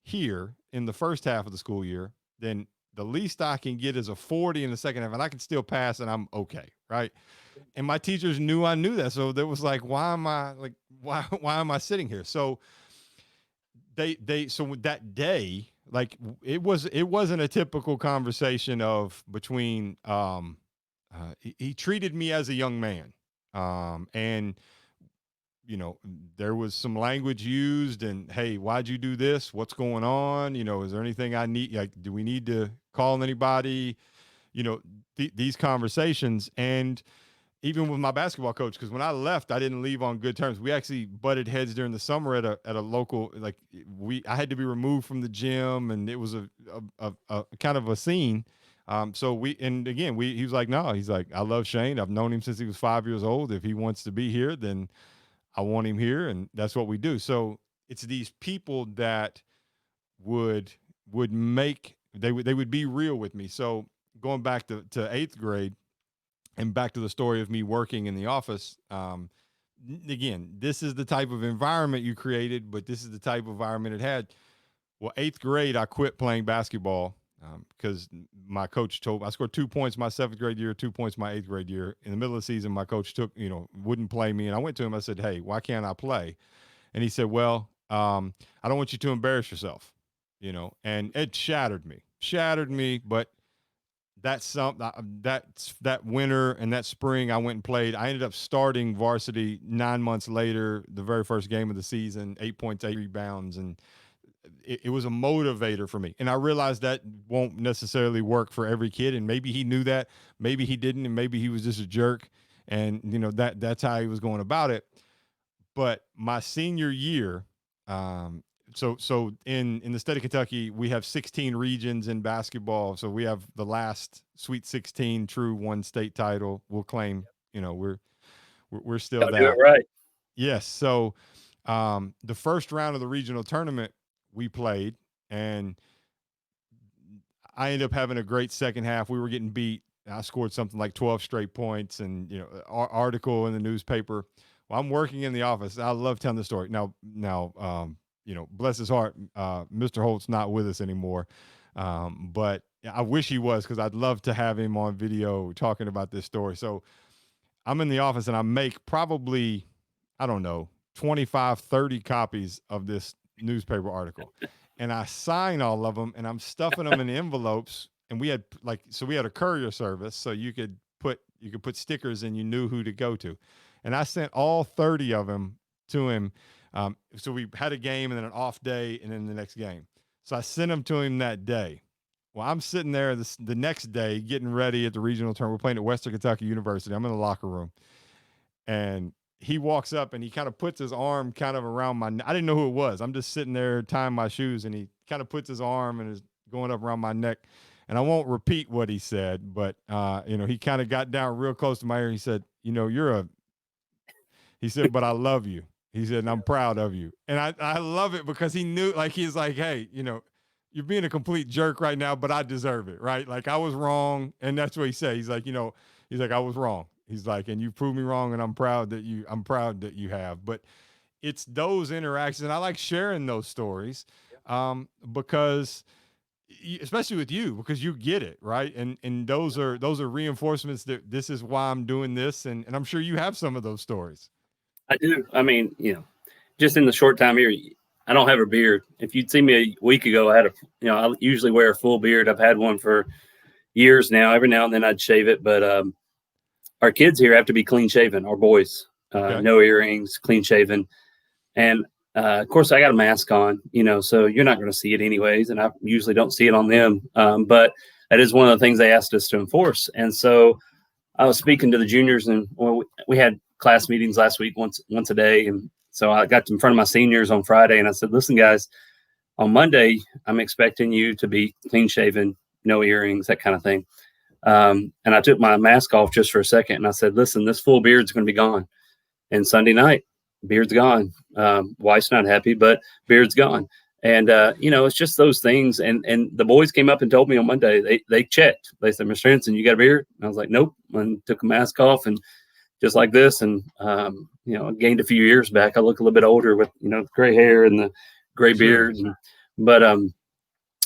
here in the first half of the school year, then the least I can get is a 40 in the second half, and I can still pass, and I'm okay, right? And my teachers knew I knew that, so there was like, why am I sitting here? So so that day, like, it wasn't a typical conversation of between he treated me as a young man, and there was some language used, and, hey, why'd you do this? What's going on? Is there anything I need? Like, do we need to call anybody? These conversations. And even with my basketball coach, because when I left, I didn't leave on good terms. We actually butted heads during the summer at a local, like, I had to be removed from the gym, and it was a kind of a scene. So he was like, no, he's like, I love Shane. I've known him since he was 5 years old. If he wants to be here, then I want him here, and that's what we do. So it's these people that would they would be real with me. So going back to eighth grade, and back to the story of me working in the office, again, this is the type of environment you created, but this is the type of environment it had. Well, eighth grade, I quit playing basketball because my coach told I scored 2 points my seventh grade year, 2 points my eighth grade year. In the middle of the season, my coach wouldn't play me, and I went to him. I said, "Hey, why can't I play?" And he said, "Well, I don't want you to embarrass yourself." And it shattered me, but that winter and that spring I went and played. I ended up starting varsity 9 months later, the very first game of the season, 8 points, 8 rebounds, and it was a motivator for me. And I realized that won't necessarily work for every kid, and maybe he knew that, maybe he didn't, and maybe he was just a jerk, and that's how he was going about it. But my senior year, so in the state of Kentucky, we have 16 regions in basketball. So we have the last Sweet 16 true one state title. We'll claim, we're still gotta do it that. right. Yes. So the first round of the regional tournament we played, and I ended up having a great second half. We were getting beat. I scored something like 12 straight points, and article in the newspaper. Well, I'm working in the office. I love telling the story. Now, bless his heart, Mr. Holt's not with us anymore. But I wish he was, because I'd love to have him on video talking about this story. So I'm in the office, and I make probably, I don't know, 25, 30 copies of this newspaper article. And I sign all of them, and I'm stuffing them in envelopes. And we had a courier service, so you could put stickers, and you knew who to go to. And I sent all 30 of them to him. So we had a game, and then an off day, and then the next game. So I sent them to him that day. Well, I'm sitting there the next day getting ready at the regional tournament. We're playing at Western Kentucky University. I'm in the locker room, and he walks up, and he kind of puts his arm kind of around my. I didn't know who it was. I'm just sitting there tying my shoes, and he kind of puts his arm and is going up around my neck. And I won't repeat what he said, but he kind of got down real close to my ear. He said, he said, "But I love you." He said, "And I'm proud of you." And I love it, because he knew, like, he's like, "Hey, you're being a complete jerk right now, but I deserve it, right? Like, I was wrong." And that's what he said. He's like, "I was wrong." He's like, "And you proved me wrong, and I'm proud that you have." But it's those interactions, and I like sharing those stories, because especially with you, because you get it, right? And those are reinforcements that this is why I'm doing this, and I'm sure you have some of those stories. I do. I mean, just in the short time here, I don't have a beard. If you'd seen me a week ago, I I usually wear a full beard. I've had one for years now. Every now and then I'd shave it, but our kids here have to be clean shaven. Our boys, Okay. no earrings, clean shaven, and of course I got a mask on. So you're not going to see it anyways, and I usually don't see it on them. But that is one of the things they asked us to enforce. And so I was speaking to the juniors, and we had class meetings last week once a day, and so I got in front of my seniors on Friday, and I said, "Listen, guys, on Monday I'm expecting you to be clean shaven, no earrings, that kind of thing." And I took my mask off just for a second, and I said, "Listen, this full beard's going to be gone." And Sunday night, beard's gone. Wife's not happy, but beard's gone. And it's just those things. And the boys came up and told me on Monday, they checked. They said, "Mr. Hinson, you got a beard?" And I was like, "Nope." And took a mask off and just like this. And I gained a few years back. I look a little bit older with gray hair and the gray beard. But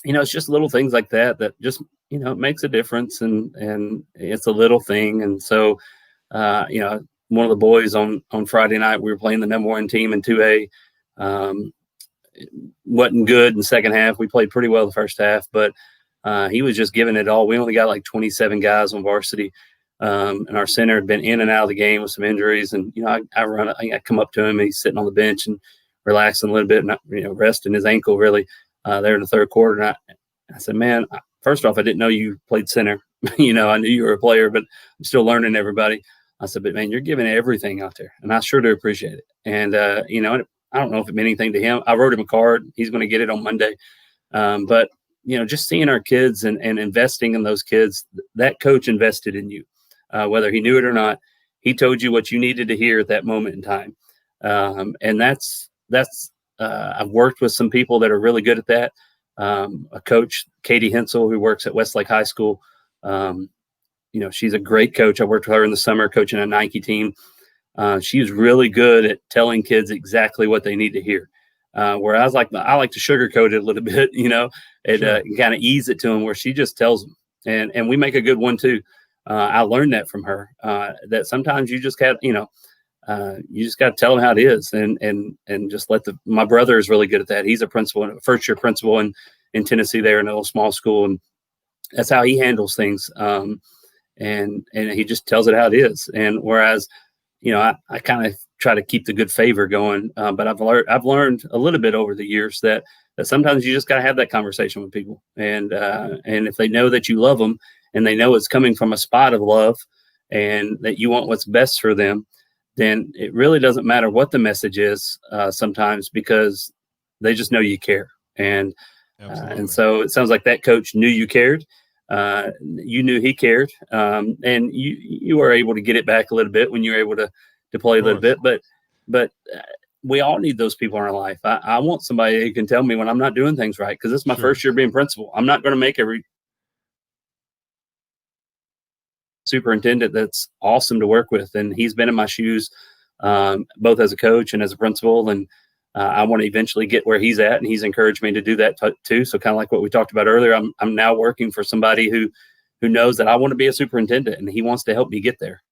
it's just little things like that just it makes a difference. And it's a little thing. And so one of the boys on Friday night, we were playing the number one team in 2A. Wasn't good in the second half. We played pretty well the first half, but he was just giving it all. We only got like 27 guys on varsity, and our center had been in and out of the game with some injuries. And I come up to him, and he's sitting on the bench and relaxing a little bit, and resting his ankle really there in the third quarter. And I said, "Man, first off, I didn't know you played center. I knew you were a player, but I'm still learning everybody." I said, "But man, you're giving everything out there, and I sure do appreciate it." And I don't know if it meant anything to him. I wrote him a card. He's going to get it on Monday. But just seeing our kids and investing in those kids, that coach invested in you, whether he knew it or not. He told you what you needed to hear at that moment in time, and that's. I've worked with some people that are really good at that. A coach, Katie Hinson, who works at Westlake High School. She's a great coach. I worked with her in the summer coaching a Nike team. She was really good at telling kids exactly what they need to hear. Whereas I like to sugarcoat it a little bit, and kind of ease it to them, where she just tells them. And we make a good one too. I learned that from her, that sometimes you just got, you just got to tell them how it is, and just my brother is really good at that. He's a first year principal in Tennessee there in a little small school. And that's how he handles things. And he just tells it how it is. And whereas, I kind of try to keep the good favor going. But I've learned a little bit over the years that sometimes you just got to have that conversation with people. And if they know that you love them, and they know it's coming from a spot of love, and that you want what's best for them, then it really doesn't matter what the message is sometimes, because they just know you care. And so it sounds like that coach knew you cared. You knew he cared, and you were able to get it back a little bit when you were able to play a little bit. But we all need those people in our life. I want somebody who can tell me when I'm not doing things right, because it's my first year being principal. I'm not going to make every superintendent that's awesome to work with, and he's been in my shoes, both as a coach and as a principal. And I want to eventually get where he's at, and he's encouraged me to do that too. So kind of like what we talked about earlier, I'm now working for somebody who knows that I want to be a superintendent, and he wants to help me get there.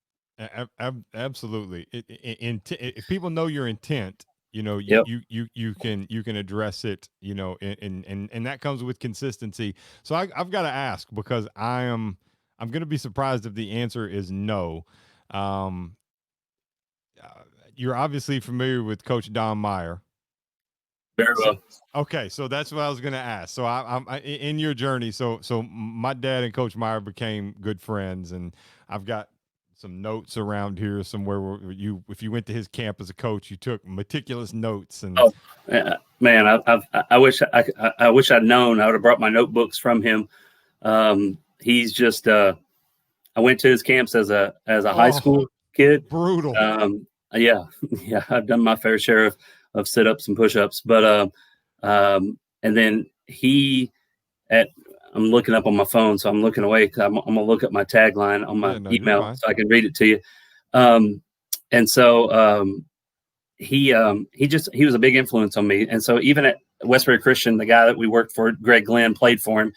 Absolutely. If people know your intent, Yep. you can address it, and that comes with consistency. So I've got to ask, because I'm going to be surprised if the answer is no. You're obviously familiar with Coach Don Meyer. Very well. Okay, so that's what I was going to ask. So I'm in your journey. So my dad and Coach Meyer became good friends, and I've got some notes around here somewhere where if you went to his camp as a coach, you took meticulous notes. And man, I wish I'd known. I would have brought my notebooks from him. He's just I went to his camps as a high school kid. Brutal. Yeah, I've done my fair share of sit-ups and push-ups, but and then I'm looking up on my phone, so I'm looking away, because I'm gonna look up my tagline on my email so I can read it to you. And so he was a big influence on me. And so even at Westbury Christian, the guy that we worked for, Greg Glenn, played for him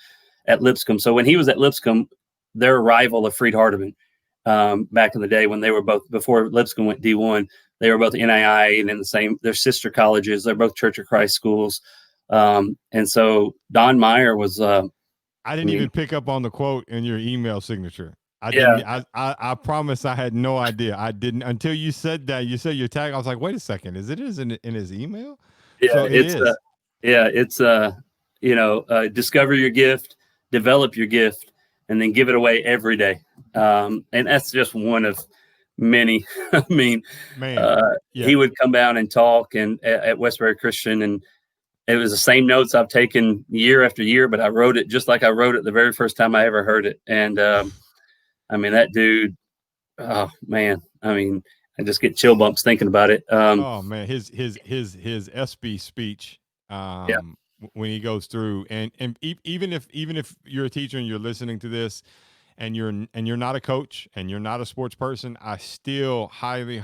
at Lipscomb. So when he was at Lipscomb, their rival of Freed Hardeman, back in the day when they were both, before Lipscomb went D1, They were both NAI and in the same, they're sister colleges. They're both Church of Christ schools. And so Don Meyer was, I I didn't mean, even pick up on the quote in your email signature. I yeah, didn't. I promise I had no idea. I didn't until you said that. You said your tag. I was like, wait a second. Is it is in his email? yeah, So it is. it's, discover your gift, develop your gift, and then give it away every day. And that's just one of many. I mean, Man. Yeah. he would come down and talk and at Westbury Christian, and it was the same notes I've taken year after year, but I wrote it just like I wrote it the very first time I ever heard it. And I mean, that dude, oh man, I mean, I just get chill bumps thinking about it. Oh man, his SB speech Yeah, when he goes through even if you're a teacher and you're listening to this and you're not a coach and you're not a sports person, I still highly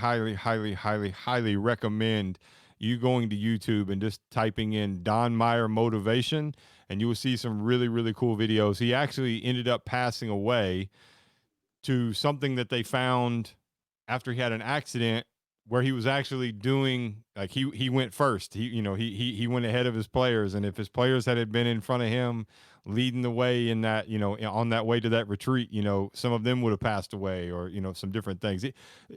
recommend you going to YouTube and just typing in Don Meyer motivation, and you will see some really cool videos. He actually ended up passing away to something that they found after he had an accident where he was actually doing like he went first. He went ahead of his players, and if his players had been in front of him leading the way in that, on that way to that retreat, some of them would have passed away, or some different things.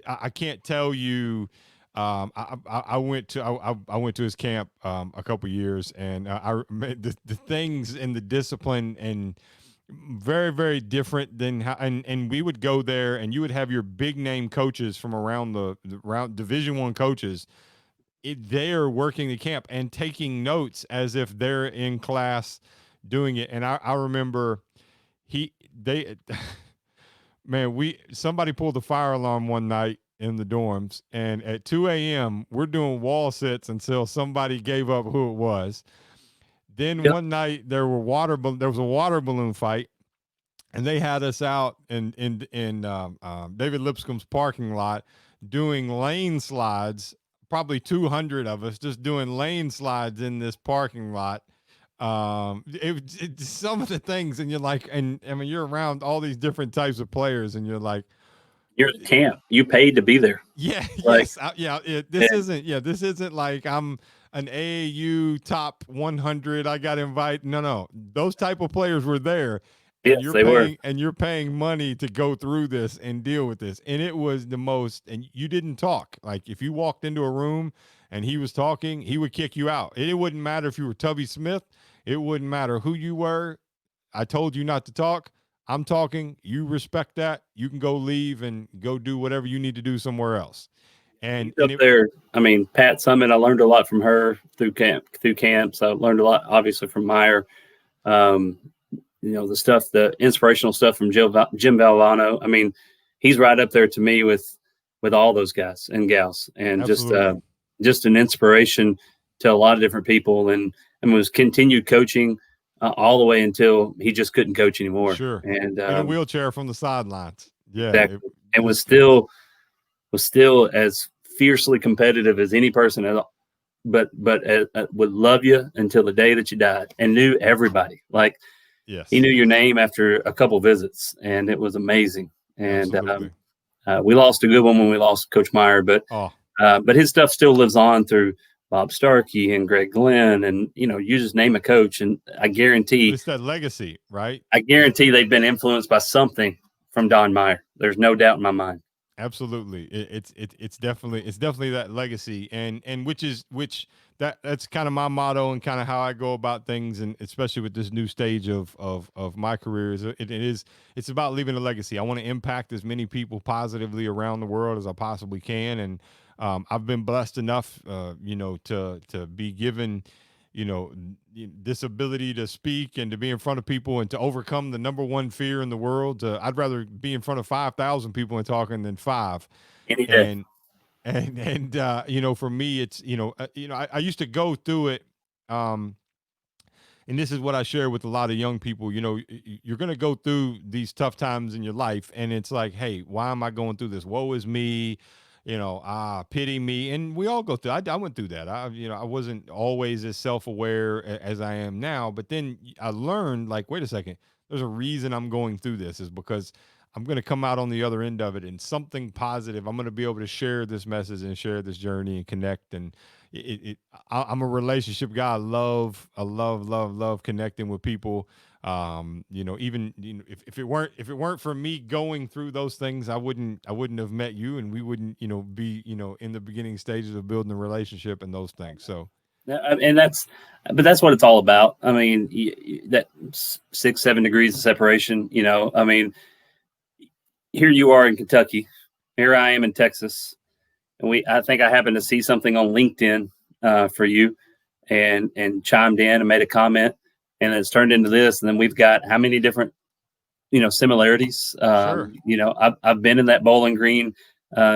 I can't tell you. I went to I went to his camp a couple years, and the things and the discipline and very different than how, and we would go there and you would have your big name coaches from around the round Division 1 coaches. They're working the camp and taking notes as if they're in class doing it. And I remember they man, we somebody pulled the fire alarm one night in the dorms, and at 2 a.m. we're doing wall sits until somebody gave up who it was. Then yep. one night there was a water balloon fight, and they had us out in David Lipscomb's parking lot doing lane slides. Probably 200 of us just doing lane slides in this parking lot. Some of the things, and you're like, and I mean, you're around all these different types of players, and you're like, You're at camp. You paid to be there. yeah, Like, yes, yeah. and This isn't like I'm an AAU top 100. I got invited. No. Those type of players were there, and yes, they were. you're paying money to go through this and deal with this. And it was the most. And you didn't talk. Like if you walked into a room and he was talking, he would kick you out. It wouldn't matter if you were Tubby Smith. It wouldn't matter who you were. I told you not to talk. I'm talking. You respect that. You can go leave and go do whatever you need to do somewhere else. He's And up it, there. I mean, Pat Summit, I learned a lot from her through camps. I learned a lot, obviously, from Meyer. Um, the inspirational stuff from Jim Valvano. I mean, he's right up there to me with all those guys and gals, and absolutely. just an inspiration to a lot of different people, and was continued coaching all the way until he just couldn't coach anymore, Sure. and In a wheelchair from the sidelines. Yeah. exactly, and was It was still as fiercely competitive as any person at all, but would love you until the day that you died, and knew everybody. Like he yes. knew your name after a couple visits, and it was amazing. And Absolutely. we lost a good one when we lost Coach Meyer, Oh, but his stuff still lives on through Bob Starkey and Greg Glenn, and you just name a coach, and it's that legacy, right? I guarantee they've been influenced by something from Don Meyer. There's no doubt in my mind. Absolutely. It's definitely that legacy, and that's kind of my motto and kind of how I go about things, and especially with this new stage of my career it's about leaving a legacy. I want to impact as many people positively around the world as I possibly can, and I've been blessed enough, to be given, this ability to speak and to be in front of people and to overcome the number one fear in the world. I'd rather be in front of 5,000 people and talking than five. Any day. And for me, it's I used to go through it. Um, and this is what I share with a lot of young people. You're going to go through these tough times in your life, and it's like, hey, why am I going through this? Woe is me. Pity me. And we all go through. I went through that. I wasn't always as self-aware as I am now, but then I learned, like, wait a second, there's a reason I'm going through this, is because I'm going to come out on the other end of it in something positive. I'm going to be able to share this message and share this journey and connect. And I'm a relationship guy. I love connecting with people. Even if it weren't for me going through those things, I wouldn't have met you, and we wouldn't be in the beginning stages of building a relationship and those things. So And that's what it's all about. I mean, that 6, 7 degrees of separation. I mean, here you are in Kentucky, here I am in Texas, and I think I happened to see something on LinkedIn for you, and chimed in and made a comment, and it's turned into this, and then we've got how many different similarities. sure, I've been in that Bowling Green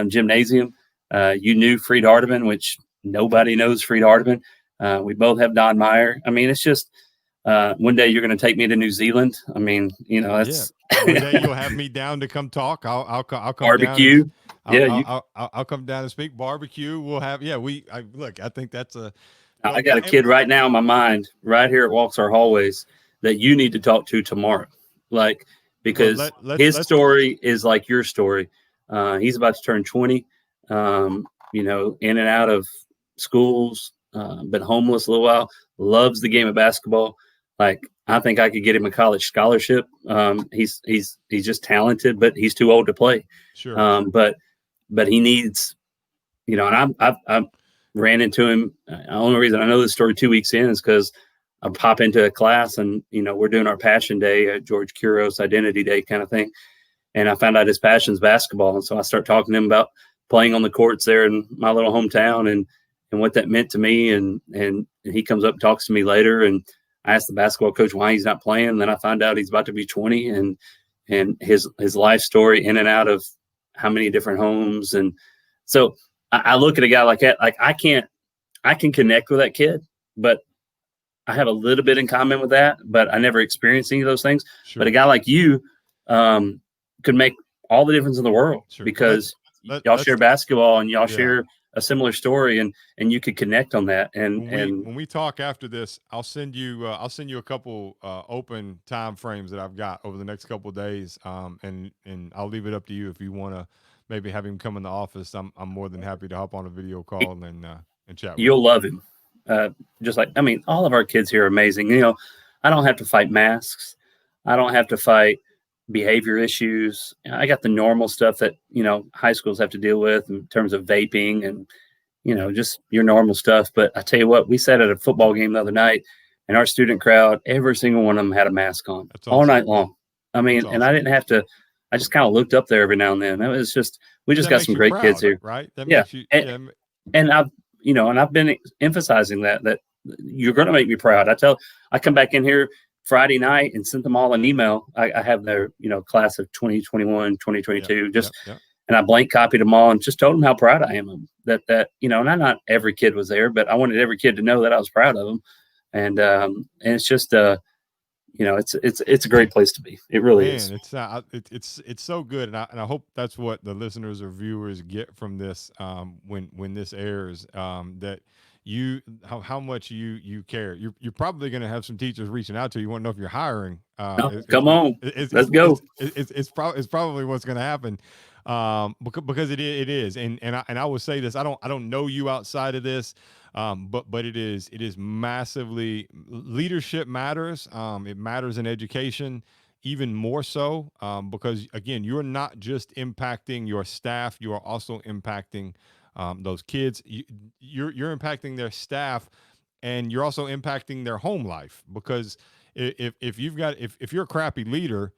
gymnasium. You knew Freed Hardeman, which nobody knows Freed Hardeman. We both have Don Meyer. I mean, it's just one day you're going to take me to New Zealand. I mean, yeah. that's One day you'll have me down to come talk. I'll come down and barbecue. I'll, Yeah, I'll you. I'll come down and speak. Barbecue. We'll have I think that's a I got a kid right now in my mind, right here at Walks Our Hallways, that you need to talk to tomorrow, like well because his let's story is like your story. He's about to turn 20. In and out of schools, been homeless a little while. Loves the game of basketball. Like I think I could get him a college scholarship. He's just talented, but he's too old to play. sure. But he needs, and I ran into him. The only reason I know this story 2 weeks in is because I pop into a class and we're doing our passion day, George Kuros identity day kind of thing, and I found out his passion is basketball, and so I start talking to him about playing on the courts there in my little hometown and what that meant to me, and he comes up and talks to me later, and I asked the basketball coach why he's not playing. And then I find out he's about to be 20, and his life story in and out of how many different homes, and so I look at a guy like that, like I can connect with that kid, but I have a little bit in common with that, but I never experienced any of those things. But a Sure. guy like you could make all the difference in the world Sure. Well, because y'all let's share basketball and y'all yeah. share a similar story, and you could connect on that. And When we talk after this, I'll send you a couple open time frames that I've got over the next couple of days. And I'll leave it up to you if you want to maybe have him come in the office. I'm more than happy to hop on a video call and chat with you'll him. love him. Just like, I mean, all of our kids here are amazing. I don't have to fight masks. I don't have to fight behavior issues. I got the normal stuff that, high schools have to deal with in terms of vaping and, just your normal stuff. But I tell you what, we sat at a football game the other night, and our student crowd, every single one of them had a mask on That's all awesome. night long. I That's mean, and I awesome. didn't have to, I just kind of looked up there every now and then. That was just, we just That got makes some you great kids proud, here. right? That Yeah. makes you And, yeah. and I've been emphasizing that you're going to make me proud. I come back in here Friday night and sent them all an email. I have their, class of 2021, Yep. 2022, Yep. just, Yep. and I blank copied them all and just told them how proud I am of them. And not every kid was there, but I wanted every kid to know that I was proud of them. And it's just, it's a great place to be. It really Man, is. it's so good, and I hope that's what the listeners or viewers get from this when this airs. That how much you care. You're probably going to have some teachers reaching out to you. You want to know if you're hiring. No, come on, let's go. It's probably what's going to happen. Because it is, and I will say this. I don't know you outside of this. But it is massively leadership matters. It matters in education even more so because again, you're not just impacting your staff, you are also impacting those kids. You're impacting their staff, and you're also impacting their home life because if you're a crappy leader,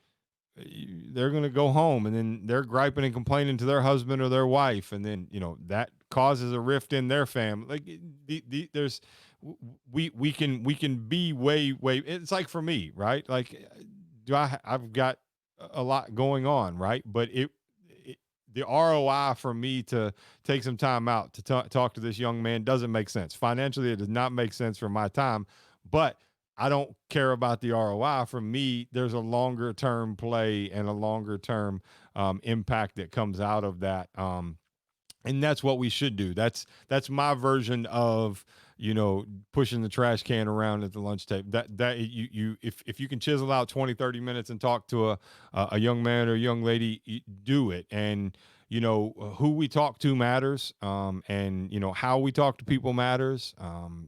they're going to go home and then they're griping and complaining to their husband or their wife, and then that causes a rift in their family. Like there's we can be way. It's like for me, right? Like I've got a lot going on, right? But the ROI for me to take some time out to talk to this young man doesn't make sense financially. It does not make sense for my time, but I don't care about the ROI. For me, there's a longer term play and a longer term impact that comes out of that. And that's what we should do. That's my version of pushing the trash can around at the lunch table. That if you can chisel out 20, 30 minutes and talk to a young man or a young lady, do it. And who we talk to matters, and how we talk to people matters,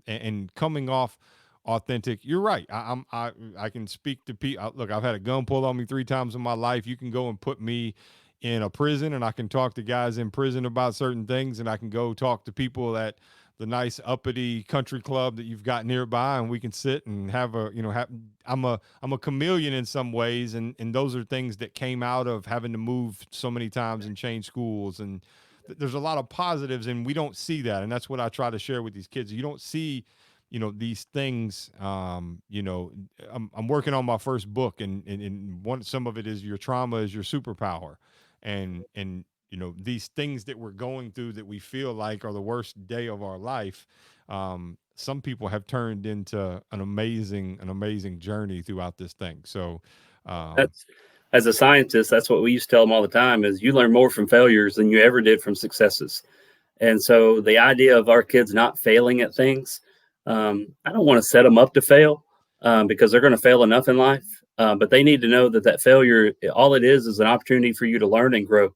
and coming off authentic. You're right. I can speak to people. Look, I've had a gun pulled on me 3 times in my life. You can go and put me in a prison, and I can talk to guys in prison about certain things, and I can go talk to people at the nice uppity country club that you've got nearby, and we can sit and have I'm a chameleon in some ways, and those are things that came out of having to move so many times and change schools. And there's a lot of positives, and we don't see that. And that's what I try to share with these kids. You don't see these things. I'm working on my first book, and some of it is your trauma is your superpower. And these things that we're going through that we feel like are the worst day of our life, some people have turned into an amazing journey throughout this thing. So That's, as a scientist, that's what we used to tell them all the time: is you learn more from failures than you ever did from successes. And so the idea of our kids not failing at things, I don't want to set them up to fail, because they're going to fail enough in life. But they need to know that failure, all it is an opportunity for you to learn and grow.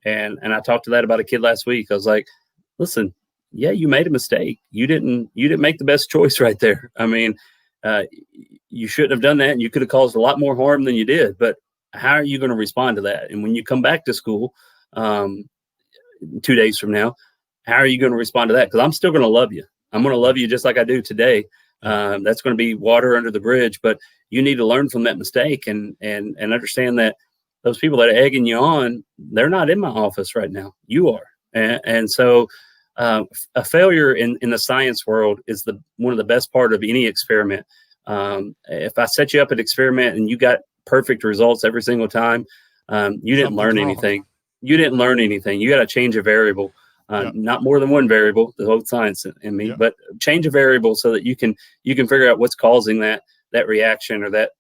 And I talked to that about a kid last week. I was like, listen, yeah, you made a mistake. You didn't make the best choice right there. I mean, uh, you shouldn't have done that, and you could have caused a lot more harm than you did. But how are you going to respond to that? And when you come back to school, 2 days from now, how are you going to respond to that? Because I'm still going to love you. I'm going to love you just like I do today. That's going to be water under the bridge, but you need to learn from that mistake and understand that those people that are egging you on, they're not in my office right now. You are. And so a failure in the science world is one of the best part of any experiment. If I set you up an experiment and you got perfect results every single time, you didn't learn anything. You didn't learn anything. You got to change a variable, not more than one variable, the whole science in me, but change a variable so that you can figure out what's causing that reaction or that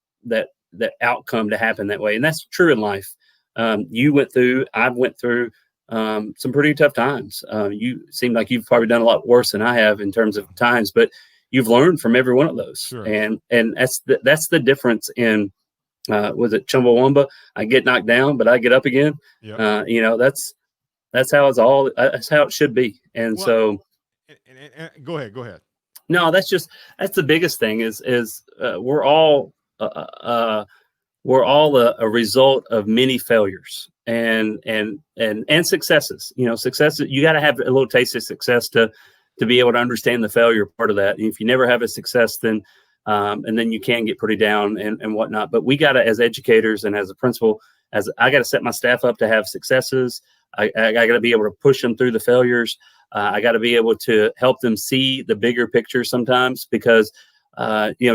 outcome to happen that way. And that's true in life. I've went through some pretty tough times. You seem like you've probably done a lot worse than I have in terms of times, but you've learned from every one of those. Sure. And that's the difference in, was it Chumbawamba? I get knocked down, but I get up again. That's how that's how it should be. And so go ahead. No, that's the biggest thing is we're all a result of many failures and successes. Success, you got to have a little taste of success to be able to understand the failure part of that. And if you never have a success, then and then you can get pretty down and whatnot. But we got to, as educators and as a principal, I got to set my staff up to have successes. I got to be able to push them through the failures. I got to be able to help them see the bigger picture sometimes, because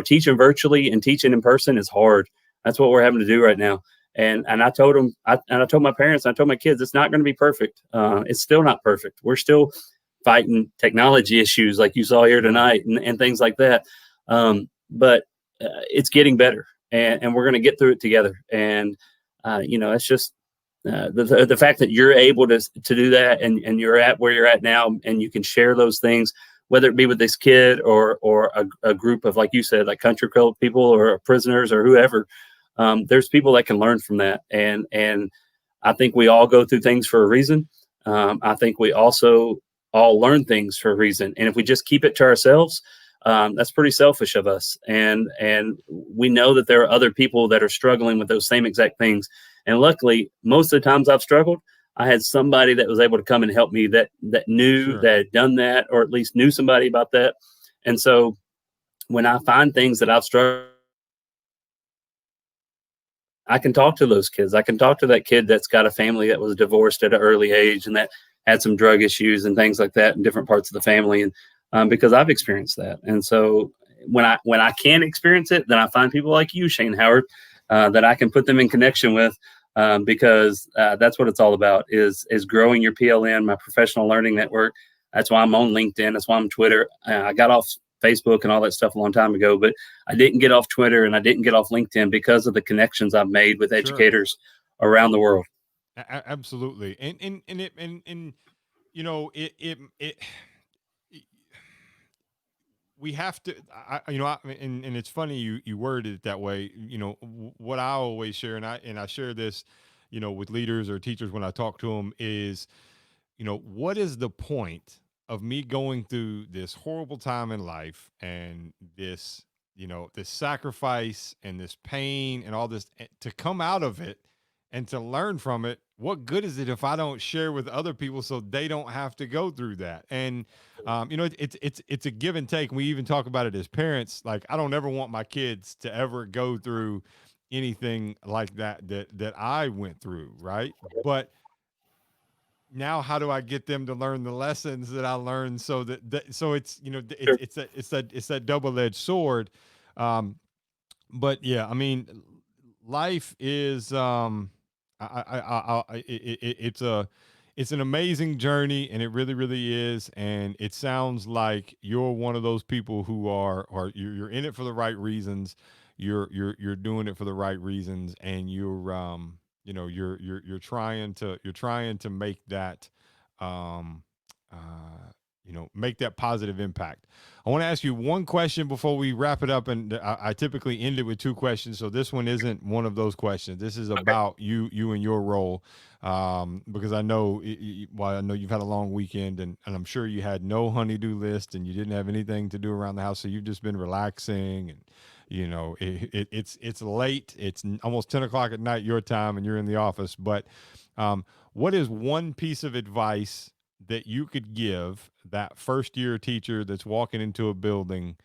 teaching virtually and teaching in person is hard. That's what we're having to do right now. And I told them, I told my parents, I told my kids, it's not going to be perfect. It's still not perfect. We're still fighting technology issues like you saw here tonight and things like that. But it's getting better, and we're going to get through it together. And it's just the fact that you're able to do that, and you're at where you're at now, and you can share those things, whether it be with this kid or a group of, like you said, like country club people or prisoners or whoever. There's people that can learn from that, and I think we all go through things for a reason. I think we also all learn things for a reason, and if we just keep it to ourselves, that's pretty selfish of us. And we know that there are other people that are struggling with those same exact things. And luckily, most of the times I've struggled, I had somebody that was able to come and help me that knew that had done that, or at least knew somebody about that. And so when I find things that I've struggled, I can talk to those kids. I can talk to that kid that's got a family that was divorced at an early age and that had some drug issues and things like that in different parts of the family. And because I've experienced that. And so when I can experience it, then I find people like you, Shane Howard, that I can put them in connection with, because that's what it's all about, is growing your PLN, my professional learning network. That's why I'm on LinkedIn. That's why I'm Twitter. I got off Facebook and all that stuff a long time ago, but I didn't get off Twitter and I didn't get off LinkedIn because of the connections I've made with educators around the world. Absolutely. And it we have to, and it's funny you worded it that way. What I always share, and I share this, with leaders or teachers when I talk to them is, what is the point of me going through this horrible time in life and this sacrifice and this pain and all this to come out of it and to learn from it? What good is it if I don't share with other people so they don't have to go through that? And it's a give and take. We even talk about it as parents. Like, I don't ever want my kids to ever go through anything like that I went through, right? But now how do I get them to learn the lessons that I learned so that so it's Sure. it's that double-edged sword. Um but yeah, I mean, life is it's an amazing journey, and it really really is. And it sounds like you're one of those people who are you're in it for the right reasons. You're doing it for the right reasons, and you're trying to make that um uh make that positive impact. I want to ask you one question before we wrap it up, and I typically end it with two questions. So this one isn't one of those questions. This is Okay. about you and your role, because I know, well, I know you've had a long weekend, and I'm sure you had no honeydew list, and you didn't have anything to do around the house, so you've just been relaxing, and it's late. It's almost 10 o'clock at night your time, and you're in the office. But what is one piece of advice that you could give that first year teacher that's walking into a building?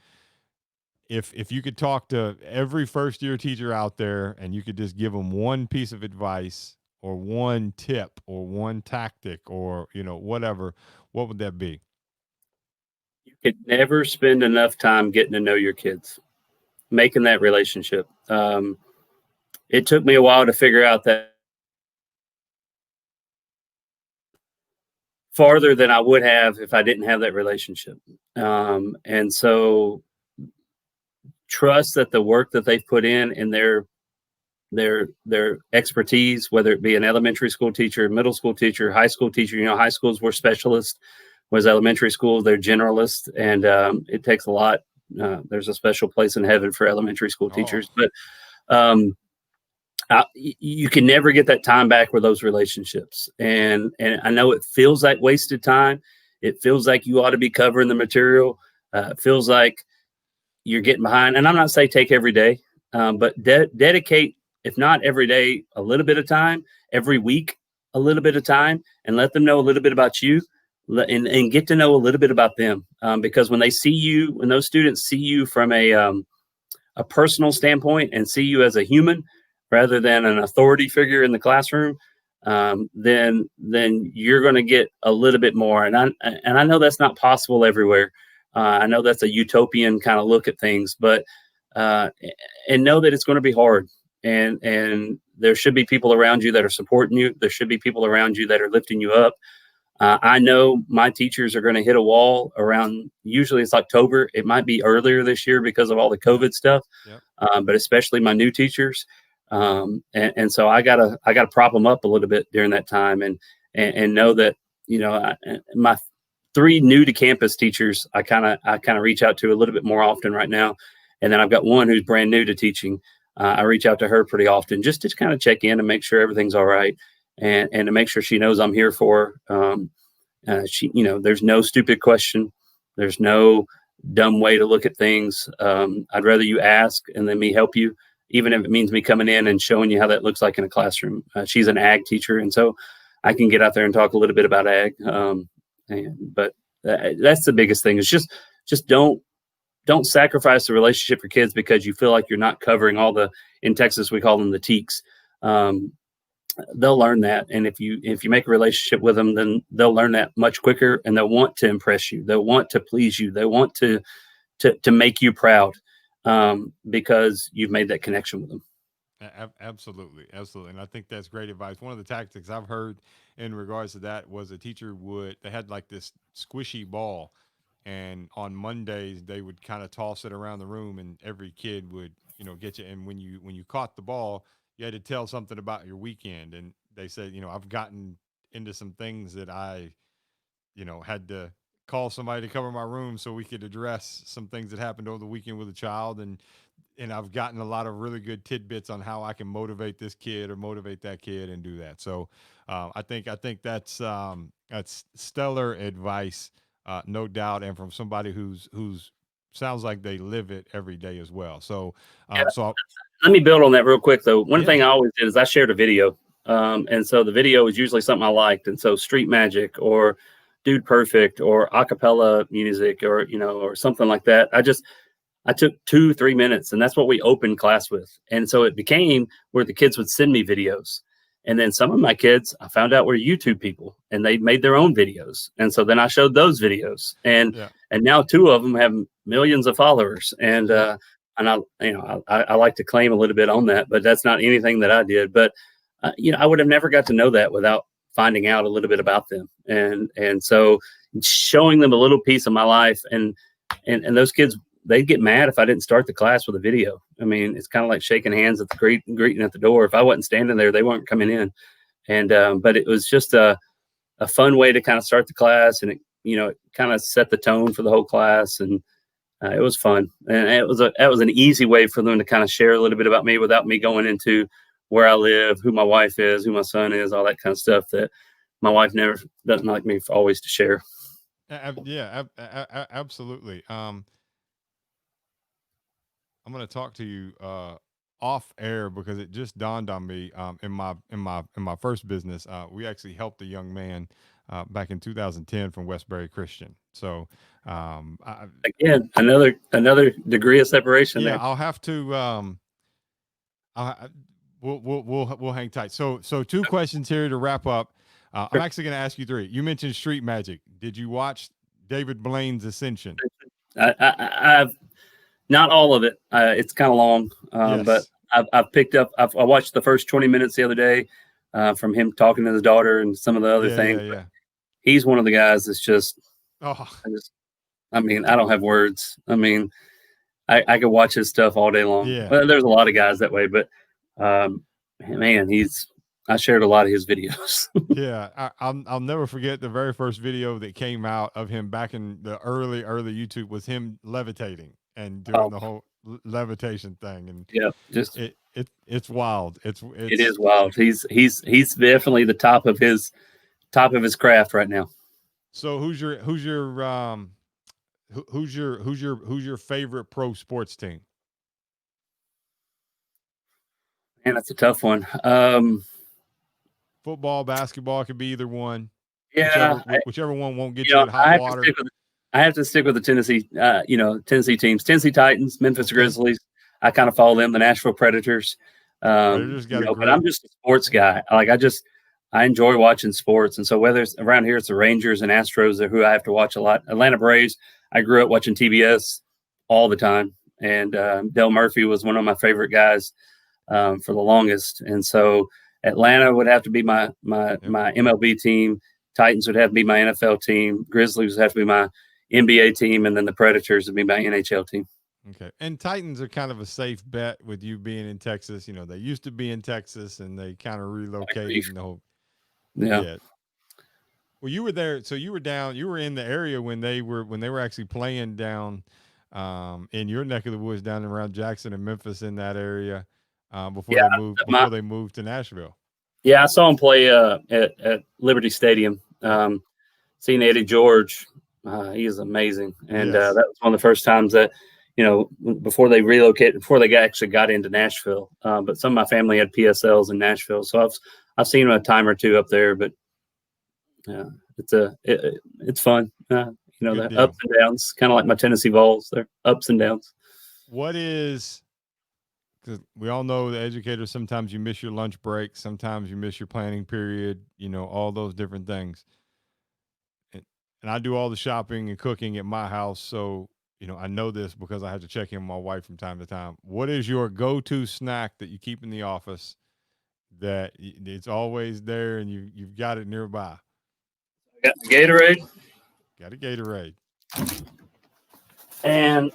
If you could talk to every first year teacher out there and you could just give them one piece of advice or one tip or one tactic or whatever, what would that be? You could never spend enough time getting to know your kids, making that relationship. It took me a while to figure out that farther than I would have if I didn't have that relationship. And so trust that the work that they've put in and their expertise, whether it be an elementary school teacher, middle school teacher, high school teacher. High schools were specialists, was elementary schools they're generalists, and it takes a lot. There's a special place in heaven for elementary school Oh, teachers, but um, you can never get that time back with those relationships. And I know it feels like wasted time. It feels like you ought to be covering the material. It feels like you're getting behind. And I'm not saying take every day, but dedicate, if not every day, a little bit of time, every week, a little bit of time, and let them know a little bit about you, and get to know a little bit about them. Because when they see you, when those students see you from a personal standpoint and see you as a human rather than an authority figure in the classroom, then you're going to get a little bit more. And I know that's not possible everywhere. I know that's a utopian kind of look at things, but uh, and know that it's going to be hard. And there should be people around you that are supporting you. There should be people around you that are lifting you up. I know my teachers are going to hit a wall around, usually it's October. It might be earlier this year because of all the yep, COVID stuff, yep. but especially my new teachers. And so I gotta prop them up a little bit during that time, and know that my three new to campus teachers I kind of reach out to a little bit more often right now, and then I've got one who's brand new to teaching. I reach out to her pretty often just to kind of check in and make sure everything's all right, and to make sure she knows I'm here for her. There's no stupid question. There's no dumb way to look at things. I'd rather you ask and then me help you, even if it means me coming in and showing you how that looks like in a classroom. She's an ag teacher, and so I can get out there and talk a little bit about ag. But that's the biggest thing is just don't sacrifice the relationship for kids because you feel like you're not covering all the, in Texas we call them the teaks. Um, they'll learn that, and if you make a relationship with them, then they'll learn that much quicker, and they'll want to impress you, they'll want to please you, they want to make you proud, because you've made that connection with them. Absolutely, absolutely, and I think that's great advice. One of the tactics I've heard in regards to that was a teacher they had like this squishy ball, and on Mondays they would kind of toss it around the room, and every kid would get you. And when you caught the ball, you had to tell something about your weekend. And they said, I've gotten into some things that I had to call somebody to cover my room so we could address some things that happened over the weekend with a child, and I've gotten a lot of really good tidbits on how I can motivate this kid or motivate that kid and do that. So I think that's stellar advice, no doubt, and from somebody who's sounds like they live it every day as well. So Yeah. so Let me build on that real quick, though. One yeah, thing I always did is I shared a video. And so the video was usually something I liked. And so Street Magic or Dude Perfect or acapella music or, or something like that. I took 2-3 minutes, and that's what we opened class with. And so it became where the kids would send me videos. And then some of my kids, I found out, were YouTube people, and they made their own videos. And so then I showed those videos, and yeah, now two of them have millions of followers. And yeah. I like to claim a little bit on that, but that's not anything that I did. But I would have never got to know that without finding out a little bit about them, and so showing them a little piece of my life, and those kids, they'd get mad if I didn't start the class with a video. I mean, it's kind of like shaking hands at the greeting at the door. If I wasn't standing there, they weren't coming in. And but it was just a fun way to kind of start the class, and it kind of set the tone for the whole class, and it was fun. And that was an easy way for them to kind of share a little bit about me without me going into where I live, who my wife is, who my son is, all that kind of stuff that my wife never doesn't like me always to share. Yeah, absolutely. I'm going to talk to you off air because it just dawned on me in my first business. We actually helped a young man back in 2010 from Westbury Christian. So Again, another degree of separation yeah, there. I'll have to I, we'll hang tight. So two questions here to wrap up. I'm actually going to ask you three. You mentioned Street Magic. Did you watch David Blaine's Ascension? I've not all of it. It's kind of long, but Yes. I've picked up. I watched the first 20 minutes the other day from him talking to his daughter and some of the other Yeah, things. yeah. He's one of the guys that's just. Oh, I mean, I don't have words. I mean, I could watch his stuff all day long. yeah. Well, there's a lot of guys that way, but man, I shared a lot of his videos. Yeah, I'll never forget the very first video that came out of him back in the early YouTube was him levitating and doing Oh, the whole levitation thing, and yeah, just it's wild. it is wild. He's definitely the top of his craft right now. So who's your favorite pro sports team? Man, that's a tough one. Football, basketball, could be either one. Yeah, Whichever one won't get you in hot water. I have to stick with the Tennessee, Tennessee teams, Tennessee Titans, Memphis Okay. Grizzlies. I kind of follow them, the Nashville Predators. Predators got a great. But I'm just a sports guy. I enjoy watching sports, and so whether it's around here, it's the Rangers and Astros are who I have to watch a lot. Atlanta Braves. I grew up watching TBS all the time, and Dale Murphy was one of my favorite guys for the longest, and so Atlanta would have to be my MLB team. Titans would have to be my NFL team. Grizzlies would have to be my NBA team, and then the Predators would be my NHL team. Okay. And Titans are kind of a safe bet with you being in Texas. They used to be in Texas and they kind of relocated and the whole. Yeah. Well, you were there, so you were in the area when they were actually playing down in your neck of the woods, down around Jackson and Memphis, in that area, before they moved to Nashville. Yeah, I saw him play at Liberty Stadium. Seeing Eddie George, he is amazing, and Yes. that was one of the first times that before they relocated, before they actually got into Nashville. But some of my family had PSLs in Nashville, so I've seen him a time or two up there. But it's fun. The ups and downs, kind of like my Tennessee Vols. They're ups and downs. Because we all know the educators, sometimes you miss your lunch break, sometimes you miss your planning period, all those different things. And I do all the shopping and cooking at my house, so I know this because I have to check in with my wife from time to time. What is your go-to snack that you keep in the office that it's always there and you've got it nearby? I got the Gatorade. Got a Gatorade. And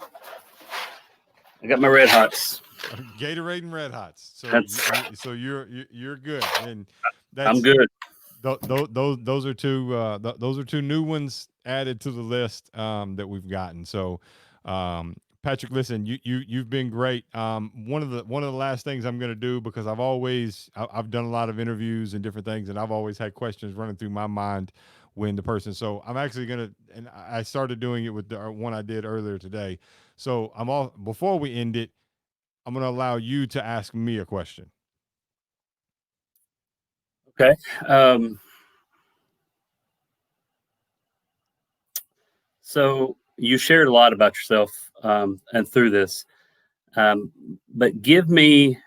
I got my Red Hots. Gatorade and Red Hots. So you're good, and I'm good. those are two new ones added to the list that we've gotten. So, Patrick, listen, you've been great. One of the last things I'm going to do, because I've done a lot of interviews and different things, and I've always had questions running through my mind when the person. So I'm actually gonna, and I started doing it with the one I did earlier today. So I'm all before we end it, I'm going to allow you to ask me a question. Okay. Um, so you shared a lot about yourself and through this, um, but give me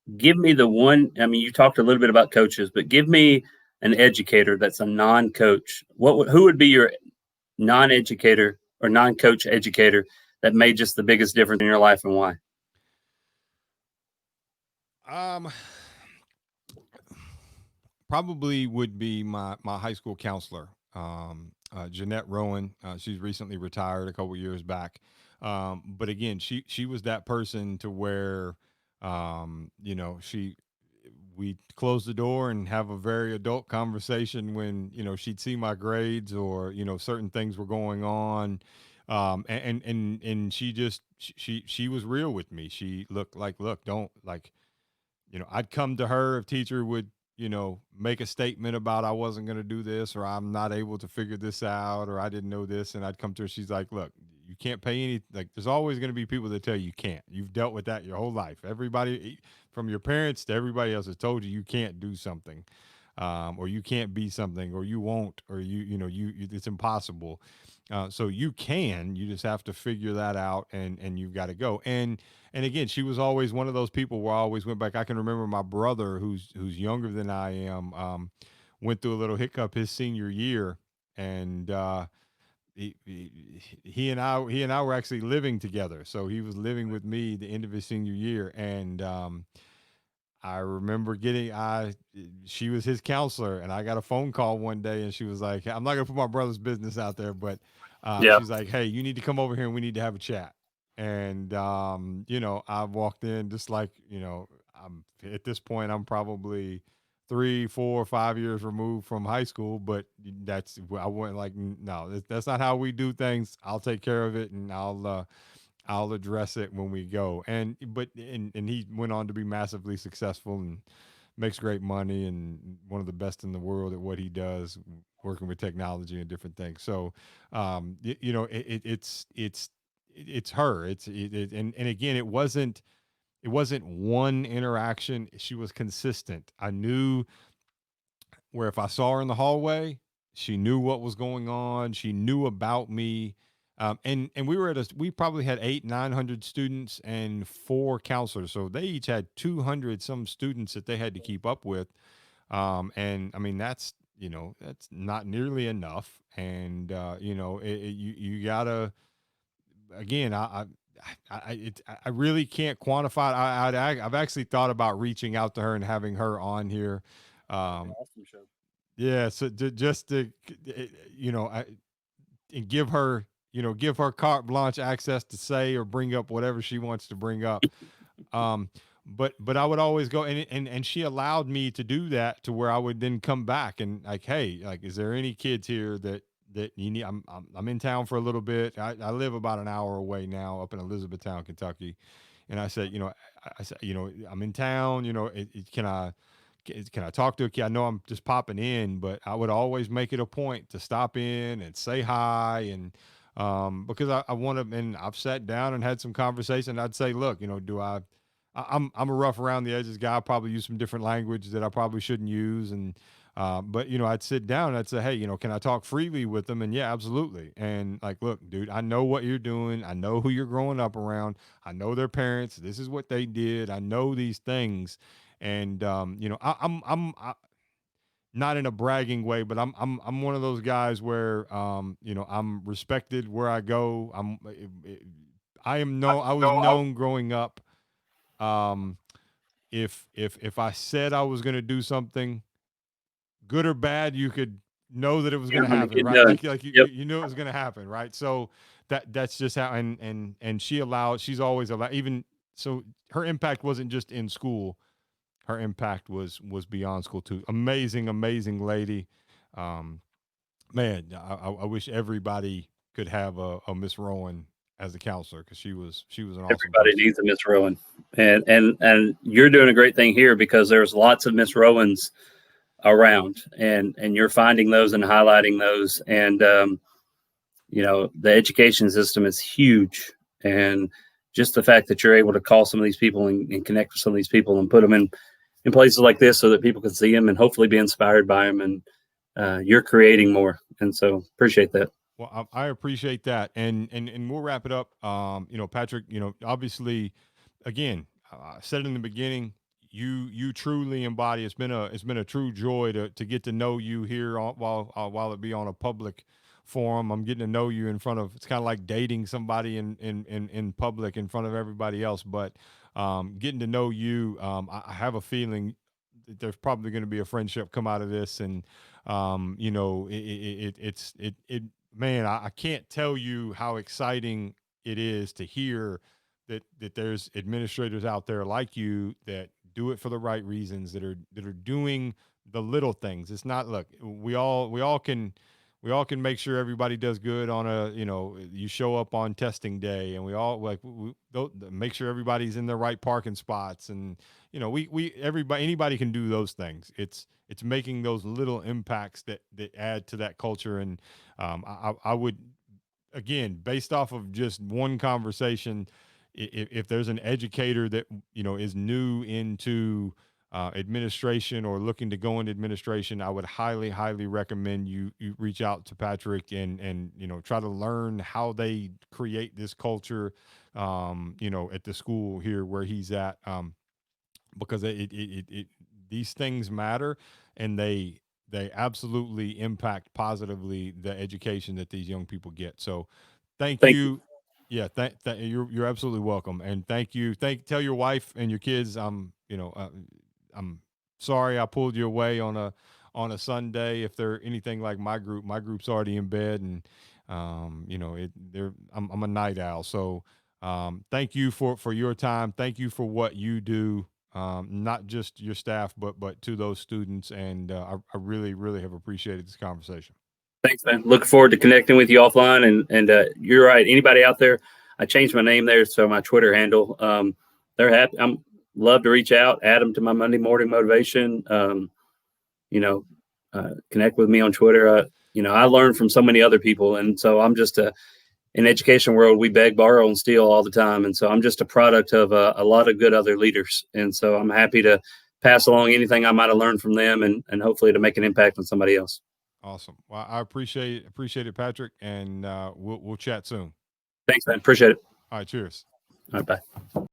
the one. I mean, you talked a little bit about coaches, but give me an educator that's a non-coach. Who would be your non-educator or non-coach educator that made just the biggest difference in your life, and why? Um, Probably would be my high school counselor, Jeanette Rowan. She's recently retired a couple years back, but again, she was that person to where, she we close the door and have a very adult conversation when she'd see my grades or certain things were going on, and she was real with me. She looked like, look, don't like, I'd come to her if teacher would, make a statement about I wasn't going to do this or I'm not able to figure this out or I didn't know this. And I'd come to her. She's like, look, you can't pay any, like, there's always going to be people that tell you can't. You've dealt with that your whole life. Everybody, from your parents to everybody else, has told you can't do something. Or you can't be something, or you won't, or it's impossible. So you just have to figure that out, and you've got to go. And again, she was always one of those people where I always went back. I can remember my brother, who's younger than I am, went through a little hiccup his senior year, and he and I were actually living together. So he was living with me the end of his senior year, and I remember she was his counselor, and I got a phone call one day, and she was like, "I'm not gonna put my brother's business out there, but Yeah. she's like, hey, you need to come over here, and we need to have a chat." And I walked in just like, I'm at this point, I'm probably 3, 4, 5 years removed from high school, but I went like, no, that's not how we do things. I'll take care of it, and I'll address it when we go. And he went on to be massively successful and makes great money and one of the best in the world at what he does, working with technology and different things. So, it's her. And again, it wasn't one interaction. She was consistent. I knew where if I saw her in the hallway, she knew what was going on. She knew about me. And we probably had 800-900 students and 4 counselors. So they each had 200 some students that they had to keep up with. And I mean, that's not nearly enough. And, you gotta, again, I really can't quantify it. I've actually thought about reaching out to her and having her on here. Um, Awesome show. yeah, so just to, and give her carte blanche access to say or bring up whatever she wants to bring up. Um, but I would always go, and she allowed me to do that, to where I would then come back and like, hey, like, is there any kids here that you need? I'm in town for a little bit. I live about an hour away now, up in Elizabethtown, Kentucky, and I said, I said, I'm in town. Can I talk to a kid? I know I'm just popping in, but I would always make it a point to stop in and say hi. And because I want to, and I've sat down and had some conversation. I'd say, look, I'm a rough around the edges guy. I probably use some different language that I probably shouldn't use. And but I'd sit down and I'd say, hey, can I talk freely with them? And yeah, absolutely. And like, look, dude, I know what you're doing. I know who you're growing up around. I know their parents. This is what they did. I know these things. And not in a bragging way, but I'm one of those guys where I'm respected where I go. I was known growing up. Um, if I said I was going to do something, good or bad, you could know that it was Yeah, going to when it happen, get right? done. Like you Yep. you knew it was going to happen, right? So that's just how. And she's always allowed. Even so, her impact wasn't just in school. her impact was beyond school too. Amazing lady. Um, man, I wish everybody could have a Miss Rowan as a counselor because she was an awesome Everybody person. needs a Miss Rowan, and you're doing a great thing here because there's lots of Miss Rowans around, and you're finding those and highlighting those, and the education system is huge, and just the fact that you're able to call some of these people and connect with some of these people and put them in places like this so that people can see them and hopefully be inspired by them, and you're creating more, and so appreciate that. Well, I appreciate that, and we'll wrap it up. Patrick, obviously, again, I said it in the beginning. You truly embody. It's been a true joy to get to know you here while it be on a public forum. I'm getting to know you in front of. It's kind of like dating somebody in public in front of everybody else. But getting to know you, I have a feeling that there's probably going to be a friendship come out of this, and it's man, I can't tell you how exciting it is to hear that there's administrators out there like you that do it for the right reasons, that are doing the little things. It's not, look, we all can make sure everybody does good on you show up on testing day, and we all like make sure everybody's in the right parking spots, and we everybody anybody can do those things. It's making those little impacts that add to that culture. And I would, again, based off of just one conversation, if there's an educator that is new into administration or looking to go into administration, I would highly recommend you reach out to Patrick and try to learn how they create this culture at the school here where he's at, because these things matter, and they absolutely impact positively the education that these young people get. So thank Thank you. you. Yeah, you're absolutely welcome, and thank you. Tell your wife and your kids I'm sorry I pulled you away on a Sunday. If they're anything like my group's already in bed, and I'm a night owl. So thank you for your time. Thank you for what you do, not just your staff, but to those students. And I really have appreciated this conversation. Thanks, man. Looking forward to connecting with you offline. And you're right. Anybody out there, I changed my name there, so my Twitter handle. They're happy. I'm love to reach out, add them to my Monday morning motivation. You know, Connect with me on Twitter. I learn from so many other people, and so I'm just in education world. We beg, borrow, and steal all the time, and so I'm just a product of a lot of good other leaders. And so I'm happy to pass along anything I might have learned from them, and hopefully to make an impact on somebody else. Awesome. Well, I appreciate it, Patrick, and we'll chat soon. Thanks, man. Appreciate it. All right, cheers. All right, bye.